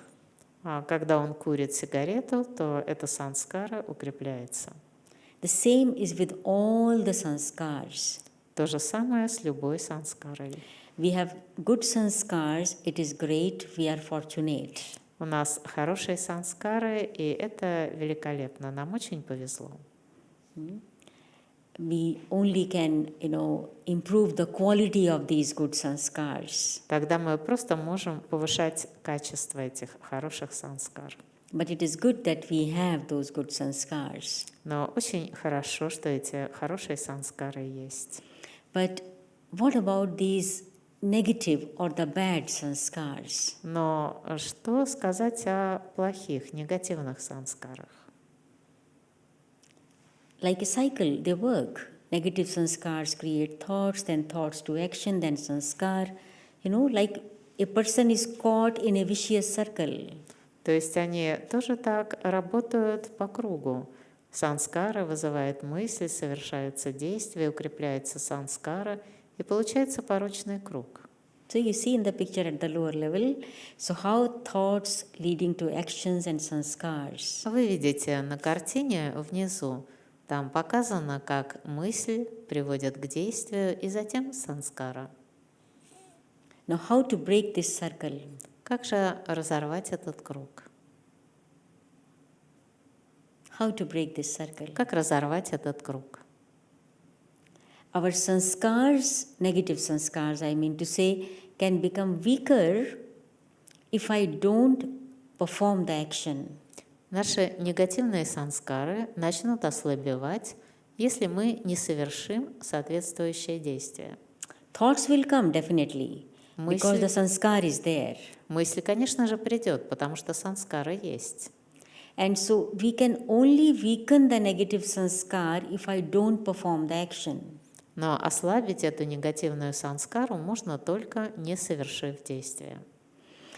А когда он курит сигарету, то эта санскара укрепляется. The same is with all the sanskars. То же самое с любой санскарой. We have good sanskars, it is great, we are fortunate. У нас хорошие санскары, и это великолепно. Нам очень повезло. we only can, improve the quality of these good sanskars. Тогда мы просто можем повышать качество этих хороших санскар. But it is good that we have those good sanskars. Но очень хорошо, что эти хорошие санскары есть. But what about these negative or the bad sanskars? Но что сказать о плохих, негативных санскарах? Like a cycle, they work. Negative sanskars create thoughts, then thoughts to action, then sanskar. Like a person is caught in a vicious circle. То есть они тоже так работают по кругу. Санскара вызывает мысли, совершаются действия, укрепляется санскара, и получается порочный круг. So you see in the picture at the lower level, so how thoughts leading to actions and sanskars. Вы видите на картине внизу, там показано, как мысль приводит к действию и затем санскара. Now how to break this circle? Как же разорвать этот круг? How to break this circle? Как разорвать этот круг? Our sanskars, negative sanskars, I mean to say, can become weaker if I don't perform the action. Наши негативные санскары начнут ослабевать, если мы не совершим соответствующее действие. Thoughts will come definitely, because the sanskar is there. Мысль, конечно же, придет, потому что санскара есть. And so we can only weaken the negative sanskar if I don't perform the action. Но ослабить эту негативную санскару можно только не совершив действия.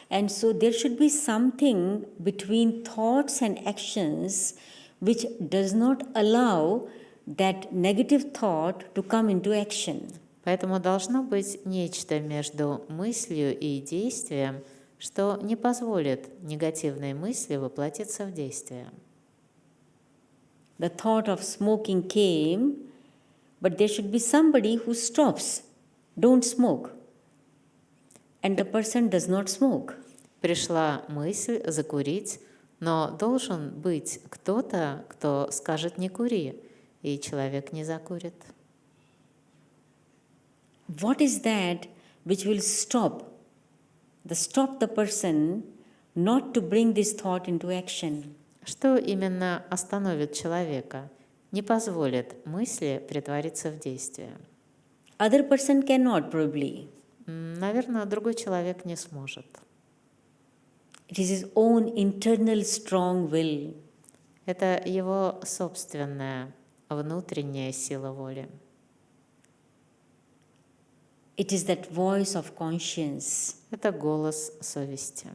And so there should be something between thoughts and actions which does not allow that negative thought to come into action. Поэтому должно быть нечто между мыслью и действием, что не позволит негативной мысли воплотиться в действие. The thought of smoking came, but there should be somebody who stops. Don't smoke. And the person does not smoke. Пришла мысль закурить, но должен быть кто-то, кто скажет «не кури», и человек не закурит. What is that which will stop the person not to bring this thought into action? Что именно остановит человека, не позволит мысли претвориться в действие? Other person cannot probably. Наверное, другой человек не сможет. It is his own internal strong will. Это его собственная внутренняя сила воли. It is that voice of conscience Это голос совести.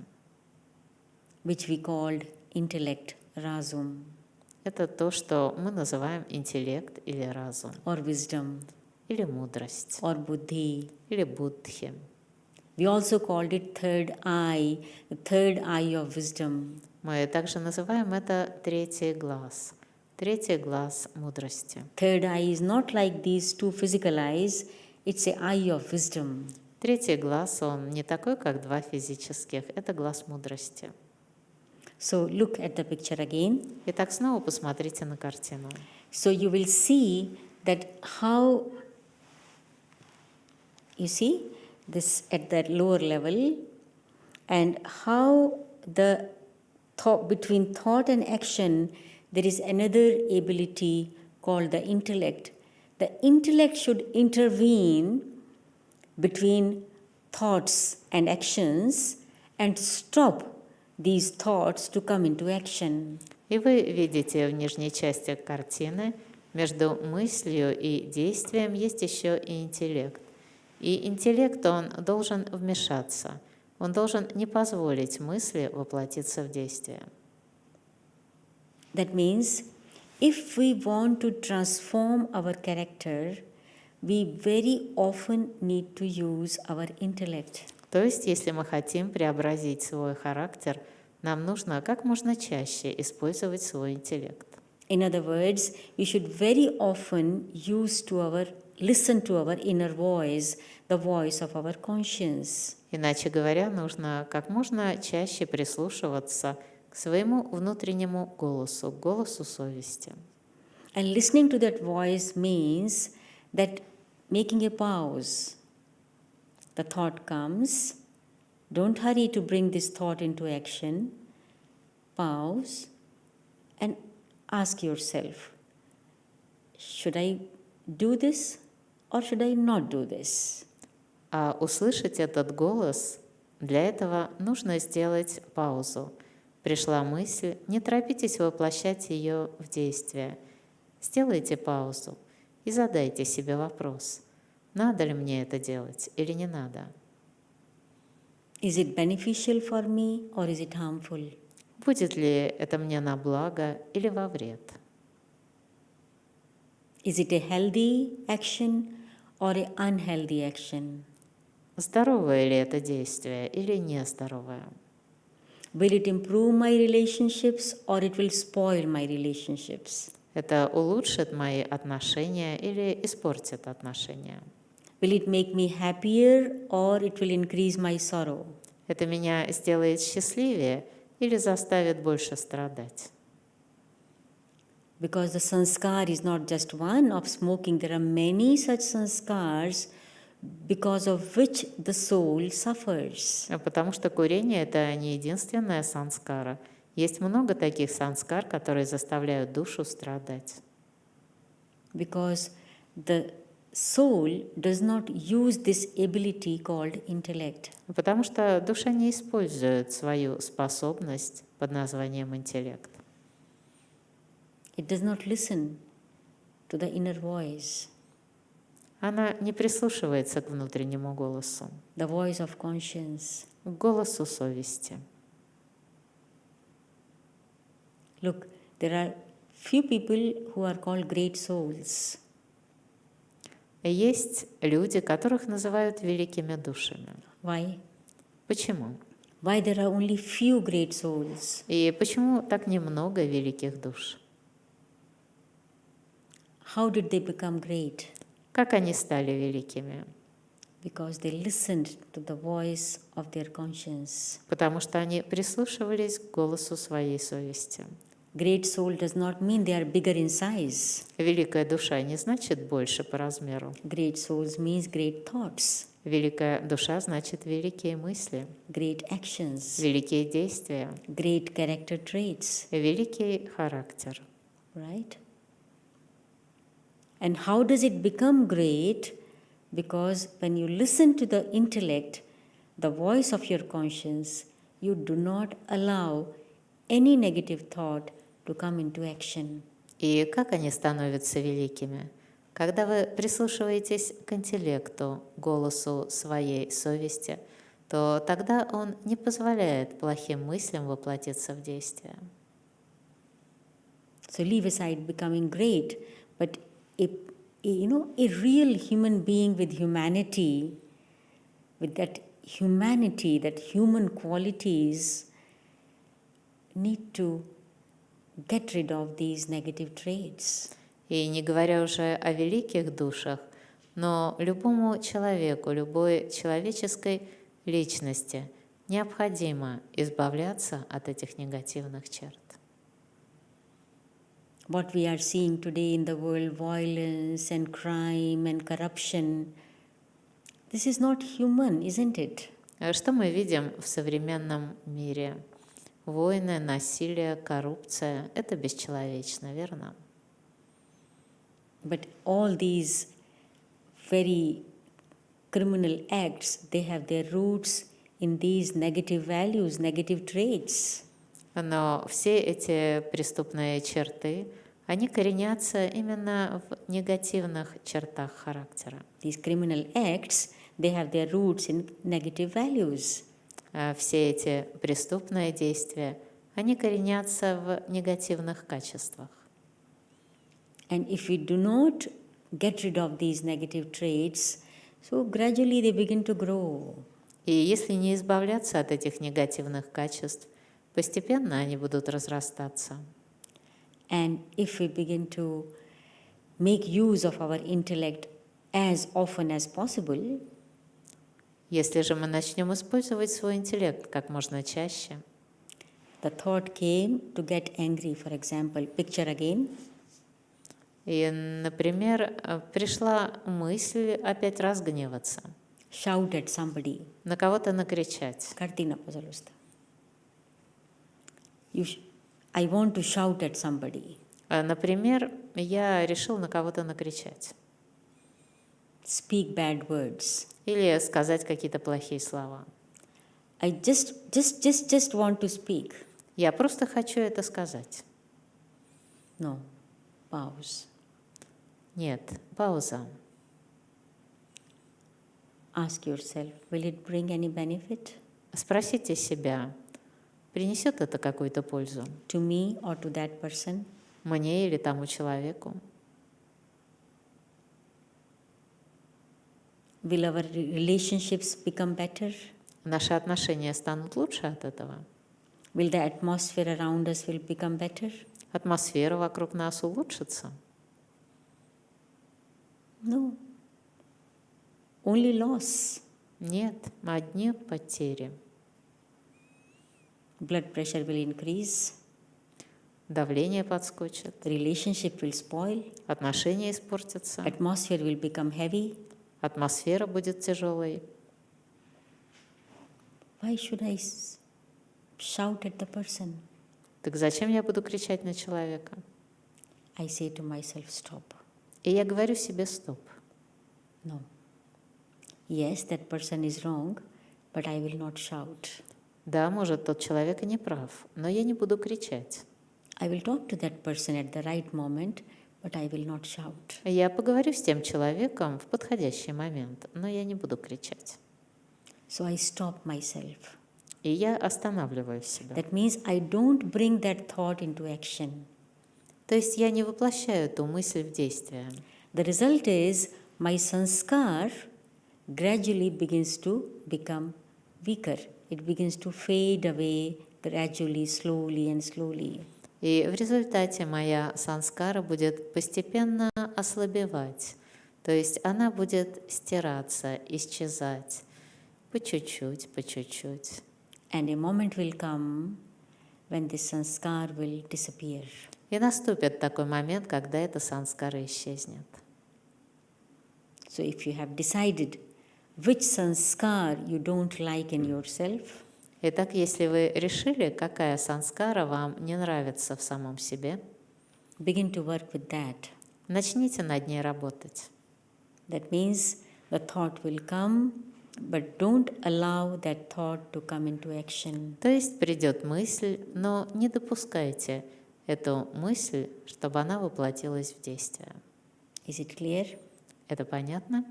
which we called intellect, razum, Это то, что мы называем интеллект или разум, or wisdom, или мудрость, or buddhi. или буддхи. We also called it third eye, the third eye of wisdom. Мы также называем это третий глаз мудрости. Third eye is not like these two physical eyes, it's an eye of wisdom. Третий глаз, он не такой, как два физических, это глаз мудрости. So look at the picture again. Итак, снова посмотрите на картину. So you will see that how, you see this at that lower level, and how the thought, between thought and action, there is another ability called the intellect. The intellect should intervene between thoughts and actions and stop these thoughts to come into action. И вы видите в нижней части картины, между мыслью и действием есть еще и интеллект. И интеллект, он должен вмешаться, он должен не позволить мысли воплотиться в действие. That means, if we want to transform our character, we very often need to use our intellect. То есть, если мы хотим преобразить свой характер, нам нужно как можно чаще использовать свой интеллект. In other words, we should very often listen to our inner voice, the voice of our conscience. Иначе говоря, нужно как можно чаще прислушиваться к своему внутреннему голосу, к голосу совести. And listening to that voice means that making a pause. The thought comes, don't hurry to bring this thought into action. Pause and ask yourself, should I do this or should I not do this? А услышать этот голос, для этого нужно сделать паузу. Пришла мысль, не торопитесь воплощать ее в действие. Сделайте паузу и задайте себе вопрос, надо ли мне это делать или не надо. Is it beneficial for me or is it harmful? Будет ли это мне на благо или во вред? Is it a healthy action or an unhealthy action? Здоровое ли это действие или нездоровое? Will it improve my relationships or it will spoil my relationships? Это улучшит мои отношения или испортит отношения? Will it make me happier or it will increase my sorrow? Это меня сделает счастливее или заставит больше страдать? Because the sanskar is not just one of smoking, there are many such sanskars because of which the soul suffers. Потому что курение – это не единственная санскара. Есть много таких санскар, которые заставляют душу страдать. Because the soul does not use this ability called intellect. Потому что душа не использует свою способность под названием интеллект. It does not listen to the inner voice, Она не прислушивается к внутреннему голосу, the voice of conscience. к голосу совести. Look, there are few people who are called great souls. Есть люди, которых называют великими душами. Why? Почему? Why there are only few great souls? И почему так немного великих душ? How did they become great? Как они стали великими? Because they listened to the voice of their conscience. Потому что они прислушивались к голосу своей совести. Great soul does not mean they are bigger in size. Великая душа не значит больше по размеру. Great souls means great thoughts, Великая душа значит великие мысли, great actions, великие действия, great character traits, великий характер. right? And how does it become great? Because when you listen to the intellect, the voice of your conscience, you do not allow any negative thought to come into action. И как они становятся великими? Когда вы прислушиваетесь к интеллекту, голосу своей совести, то тогда он не позволяет плохим мыслям воплотиться в действие. So leave aside becoming great, but a real human being with humanity, with that humanity, that human qualities, need to get rid of these negative traits. И не говоря уже о великих душах, но любому человеку, любой человеческой личности необходимо избавляться от этих негативных черт. What we are seeing today in the world, violence and crime and corruption, this is not human, isn't it? Что мы видим в современном мире? Войны, насилие, коррупция – это бесчеловечно, верно? But all these very criminal acts, they have their roots in these negative values, negative traits. Но все эти преступные черты, они коренятся именно в негативных чертах характера. These criminal acts, they have their roots in negative values. Все эти преступные действия, они коренятся в негативных качествах. And if we do not get rid of these negative traits, so gradually they begin to grow. И если не избавляться от этих негативных качеств, постепенно они будут разрастаться. And if we begin to make use of our intellect as often as possible, Если же мы начнем использовать свой интеллект как можно чаще, the thought came to get angry, for example. Picture again. И, например, пришла мысль опять разгневаться, shout at somebody. на кого-то накричать. Kartina, пожалуйста. I want to shout at somebody. Например, я решил на кого-то накричать Speak bad words. или сказать какие-то плохие слова. I just want to speak. Я просто хочу это сказать. No. Pause. Нет, пауза. Ask yourself, will it bring any benefit Спросите себя, принесет это какую-то пользу to me or to that person? мне или тому человеку? Will our relationships become better? Наши отношения станут лучше от этого? Will the atmosphere around us will become better? Атмосфера вокруг нас улучшится? No. Only loss. Нет, одни потери. Blood pressure will increase. Давление подскочит, Relationship will spoil. отношения испортятся, Atmosphere will become heavy. атмосфера будет тяжелой. Why should I shout at the person? Так зачем я буду кричать на человека? I say to myself, stop. И я говорю себе стоп. No. Yes, that person is wrong, but I will not shout. Да, может, тот человек и не прав, но я не буду кричать. I will talk to that person at the right moment, but I will not shout. Я поговорю с тем человеком в подходящий момент, но я не буду кричать. So I stop myself. И я останавливаю себя. That means I don't bring that thought into action. То есть я не воплощаю эту мысль в действие. The result is my sanskar gradually begins to become weaker. It begins to fade away gradually, slowly and slowly. И в результате моя санскара будет постепенно ослабевать. То есть она будет стираться, исчезать по чуть-чуть, по чуть-чуть. And a moment will come when this sanskar will disappear. И наступит такой момент, когда эта санскара исчезнет. So if you have decided which sanskar you don't like in yourself, Итак, если вы решили, какая санскара вам не нравится в самом себе, begin to work with that. начните над ней работать. That means the thought will come, but don't allow that thought to come into action. То есть придет мысль, но не допускайте эту мысль, чтобы она воплотилась в действие. Is it clear? Это понятно?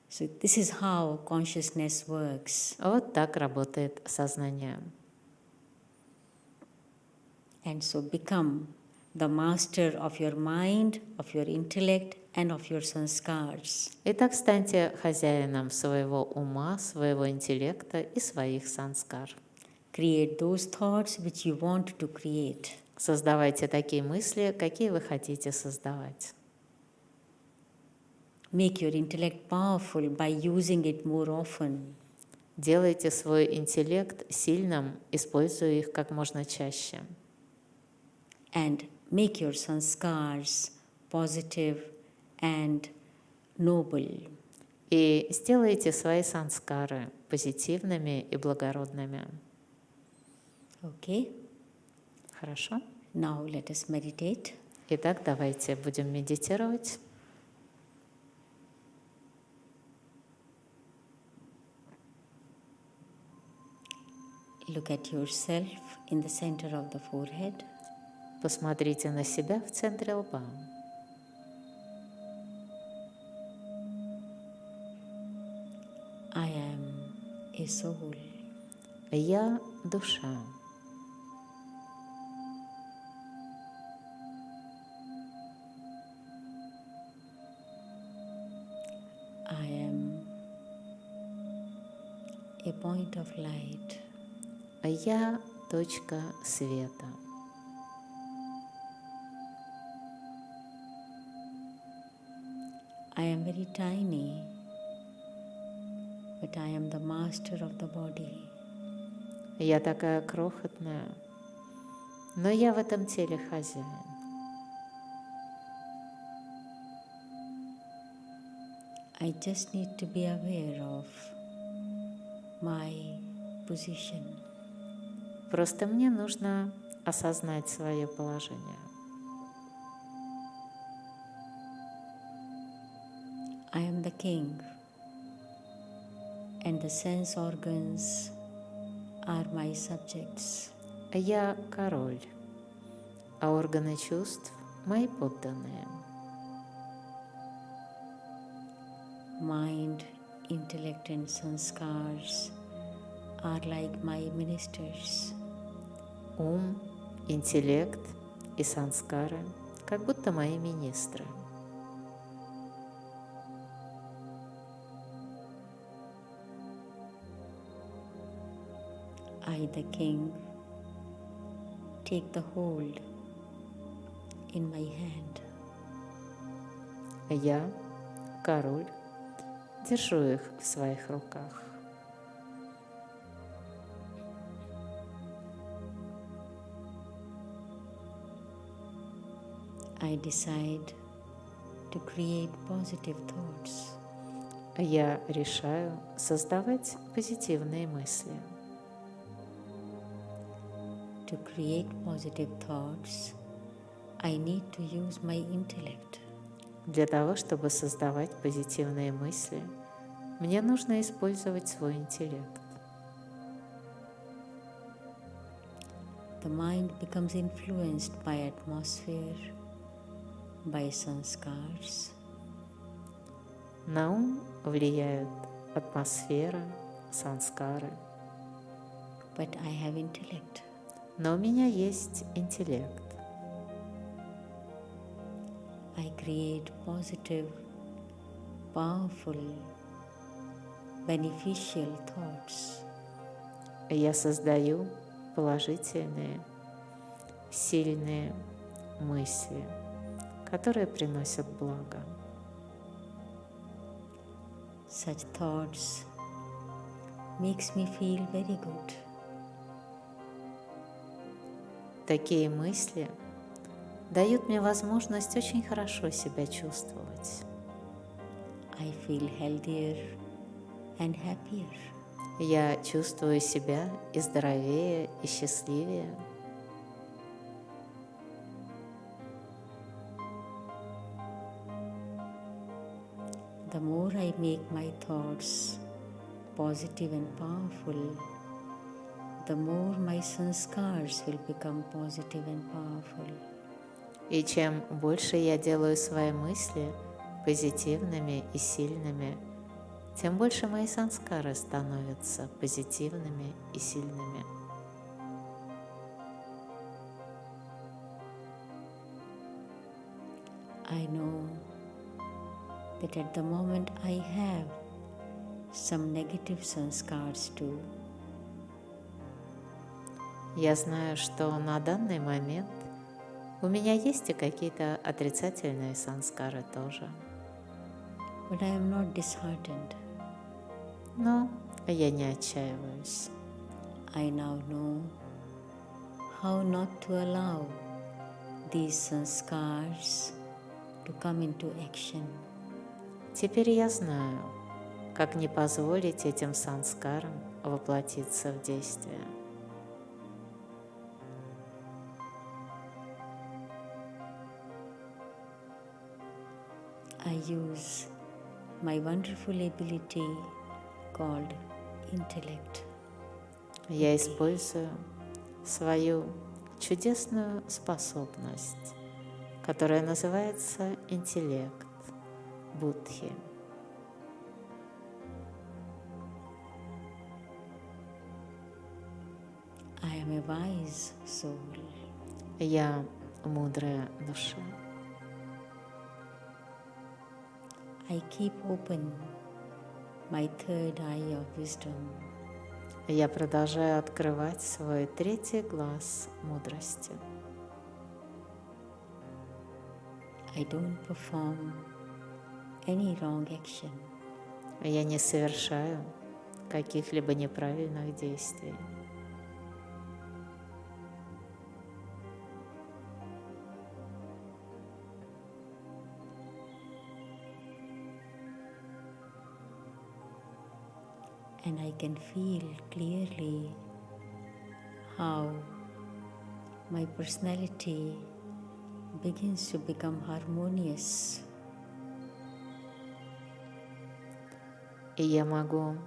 So this is how consciousness works. Вот так работает сознание. And so become the master of your mind, of your intellect, and of your sanskars. Итак, станьте хозяином своего ума, своего интеллекта и своих санскар. Create those thoughts which you want to create. Создавайте такие мысли, какие вы хотите создавать. Make your intellect powerful by using it more often. Делайте свой интеллект сильным, используя их как можно чаще. And make your sanskars positive and noble. И сделайте свои санскары позитивными и благородными. Okay? Хорошо? Now let us meditate. Итак, давайте будем медитировать. Look at yourself in the center of the forehead. Посмотрите на себя в центре лба. I am a soul. Я душа. I am a point of light. Я точка света. I am very tiny, but I am the master of the body. Я такая крохотная, но я в этом теле хозяин. I just need to be aware of my position. Просто мне нужно осознать свое положение. I am the king, and the sense organs are my subjects. Я король, а органы чувств – мои подданные. Mind, intellect, and sanskars are like my ministers. Ум, интеллект и санскары – как будто мои министры. I, the king, take the hold in my hand. Я, король, держу их в своих руках. I decide to create positive thoughts. Я решаю создавать позитивные мысли. To create positive thoughts, I need to use my intellect. Для того, чтобы создавать позитивные мысли, мне нужно использовать свой интеллект. The mind becomes influenced by atmosphere, by sanskars. На ум влияет атмосфера, санскары. But I have intellect. Но у меня есть интеллект. I create positive, powerful, beneficial thoughts. Я создаю положительные, сильные мысли, которые приносят благо. Such thoughts makes me feel very good. Такие мысли дают мне возможность очень хорошо себя чувствовать. I feel healthier and happier. Я чувствую себя и здоровее, и счастливее. The more I make my thoughts positive and powerful, the more my sanskars will become positive and powerful. И чем больше я делаю свои мысли позитивными и сильными, тем больше мои санскары становятся позитивными и сильными. I know that at the moment I have some negative sanskars too. Я знаю, что на данный момент у меня есть и какие-то отрицательные санскары тоже. But I am not disheartened. Но я не отчаиваюсь. I now know how not to allow these sanskars to come into action. Теперь я знаю, как не позволить этим санскарам воплотиться в действие. I use my wonderful ability called intellect. Я использую свою чудесную способность, которая называется интеллект, будхи. I am a wise soul. Я мудрая душа. I keep open my third eye of wisdom. Я продолжаю открывать свой третий глаз мудрости. I don't perform any wrong action. Я не совершаю каких-либо неправильных действий. and I can feel clearly how my personality begins to become harmonious. И я могу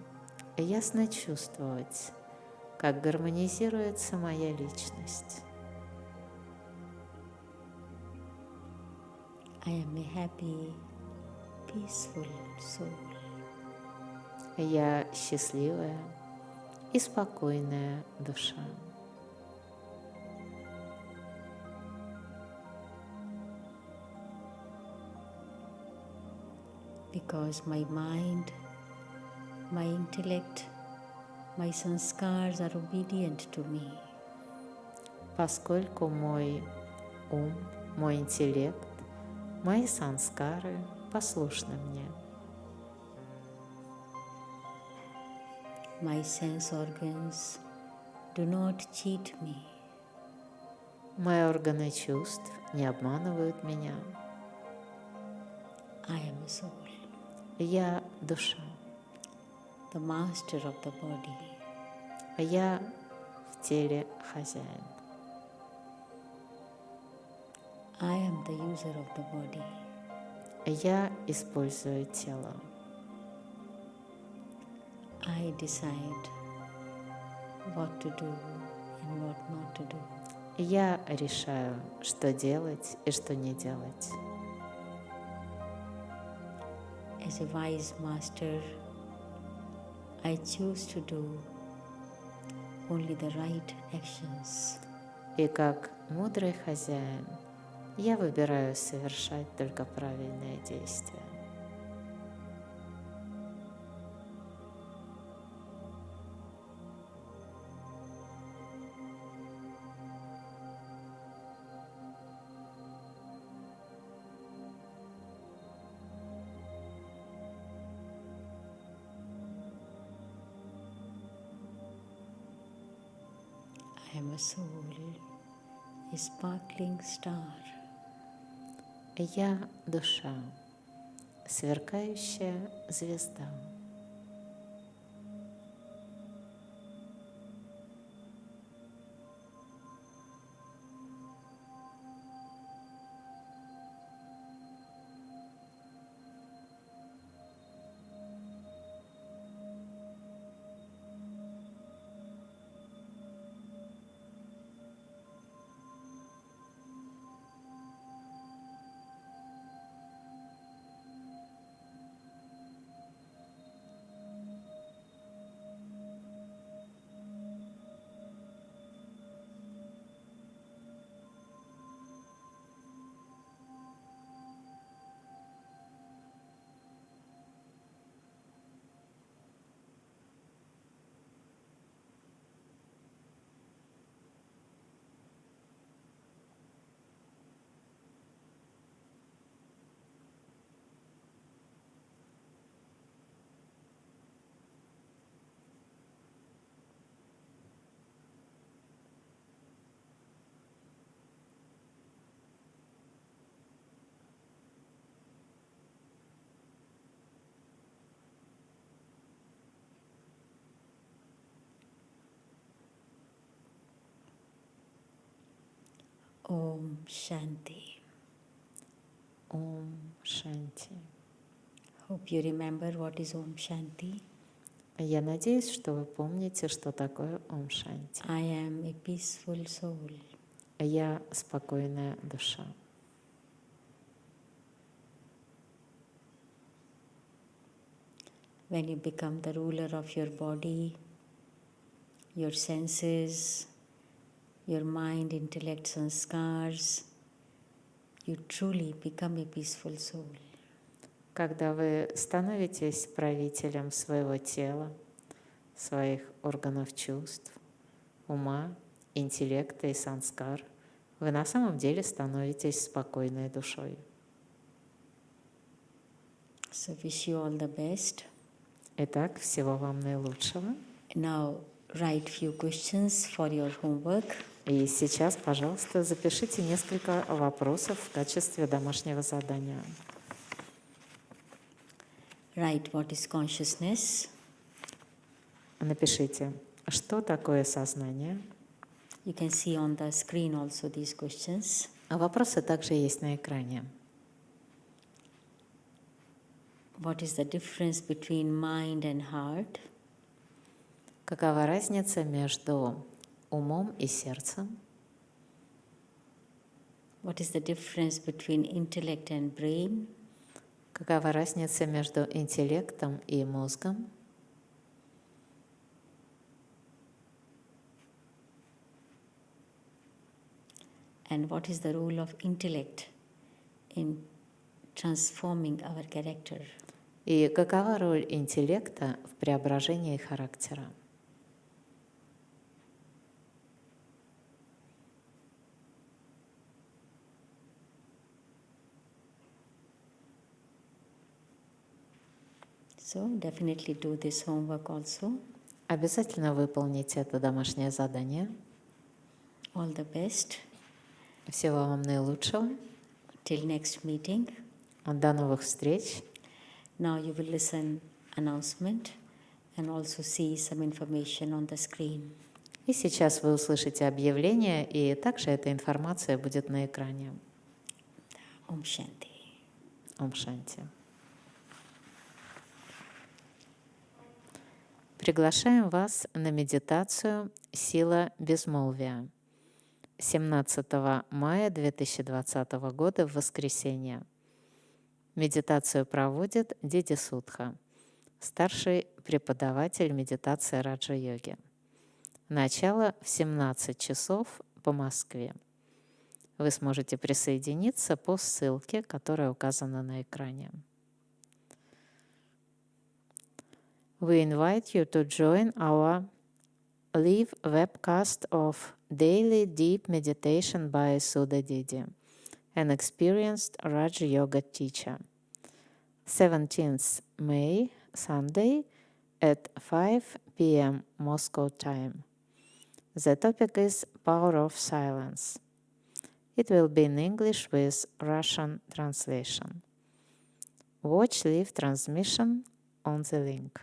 ясно чувствовать, как гармонизируется моя личность. I am a happy, peaceful soul. Я счастливая и спокойная душа. Because my mind, my intellect, my sanskars are obedient to me. Поскольку мой ум, мой интеллект, мои санскары послушны мне. My sense organs do not cheat me. Мои органы чувств не обманывают меня. I am a soul, Я душа. the master of the body. Я в теле хозяин. I am the user of the body. Я использую тело. I decide what to do and what not to do. Я решаю, что делать и что не делать. As a wise master, I choose to do only the right actions. И как мудрый хозяин, я выбираю совершать только правильные действия. I am a soul, a sparkling star. Я душа, сверкающая звезда. Om Shanti. Ом Шанти. Hope you remember what is Om Shanti. Я надеюсь, что вы помните, что такое Ом Шанти. I am a peaceful soul. Я спокойная душа. When you become the ruler of your body, your senses, your mind, intellect, sanskars, you truly become a peaceful soul. Когда вы становитесь правителем своего тела, своих органов чувств, ума, интеллекта и санскар, вы на самом деле становитесь спокойной душой. So wish you all the best. Итак, всего вам наилучшего. Now write few questions for your homework. И сейчас, пожалуйста, запишите несколько вопросов в качестве домашнего задания. Write what is consciousness, Напишите, что такое сознание. You can see on the screen also these questions. Вопросы также есть на экране. What is the difference between mind and heart? Какова разница между умом и сердцем? What is the difference between intellect and brain? Какова разница между интеллектом и мозгом? And what is the role of intellect in transforming our character? И какова роль интеллекта в преображении характера? So definitely do this homework also. Обязательно выполните это домашнее задание. All the best. Всего вам наилучшего. Till next meeting. До новых встреч. Now you will listen announcement and also see some information on the screen. И сейчас вы услышите объявление, и также эта информация будет на экране. Om Shanti. Ом Шанти. Приглашаем вас на медитацию «Сила безмолвия» 17 мая 2020 года в воскресенье. Медитацию проводит Диди Судха, старший преподаватель медитации раджа-йоги. Начало в 17 часов по Москве. Вы сможете присоединиться по ссылке, которая указана на экране. We invite you to join our live webcast of Daily Deep Meditation by Sudha Didi, an experienced Raja Yoga teacher. 17th May, Sunday, at 5 p.m. Moscow time. The topic is Power of Silence. It will be in English with Russian translation. Watch live transmission on the link.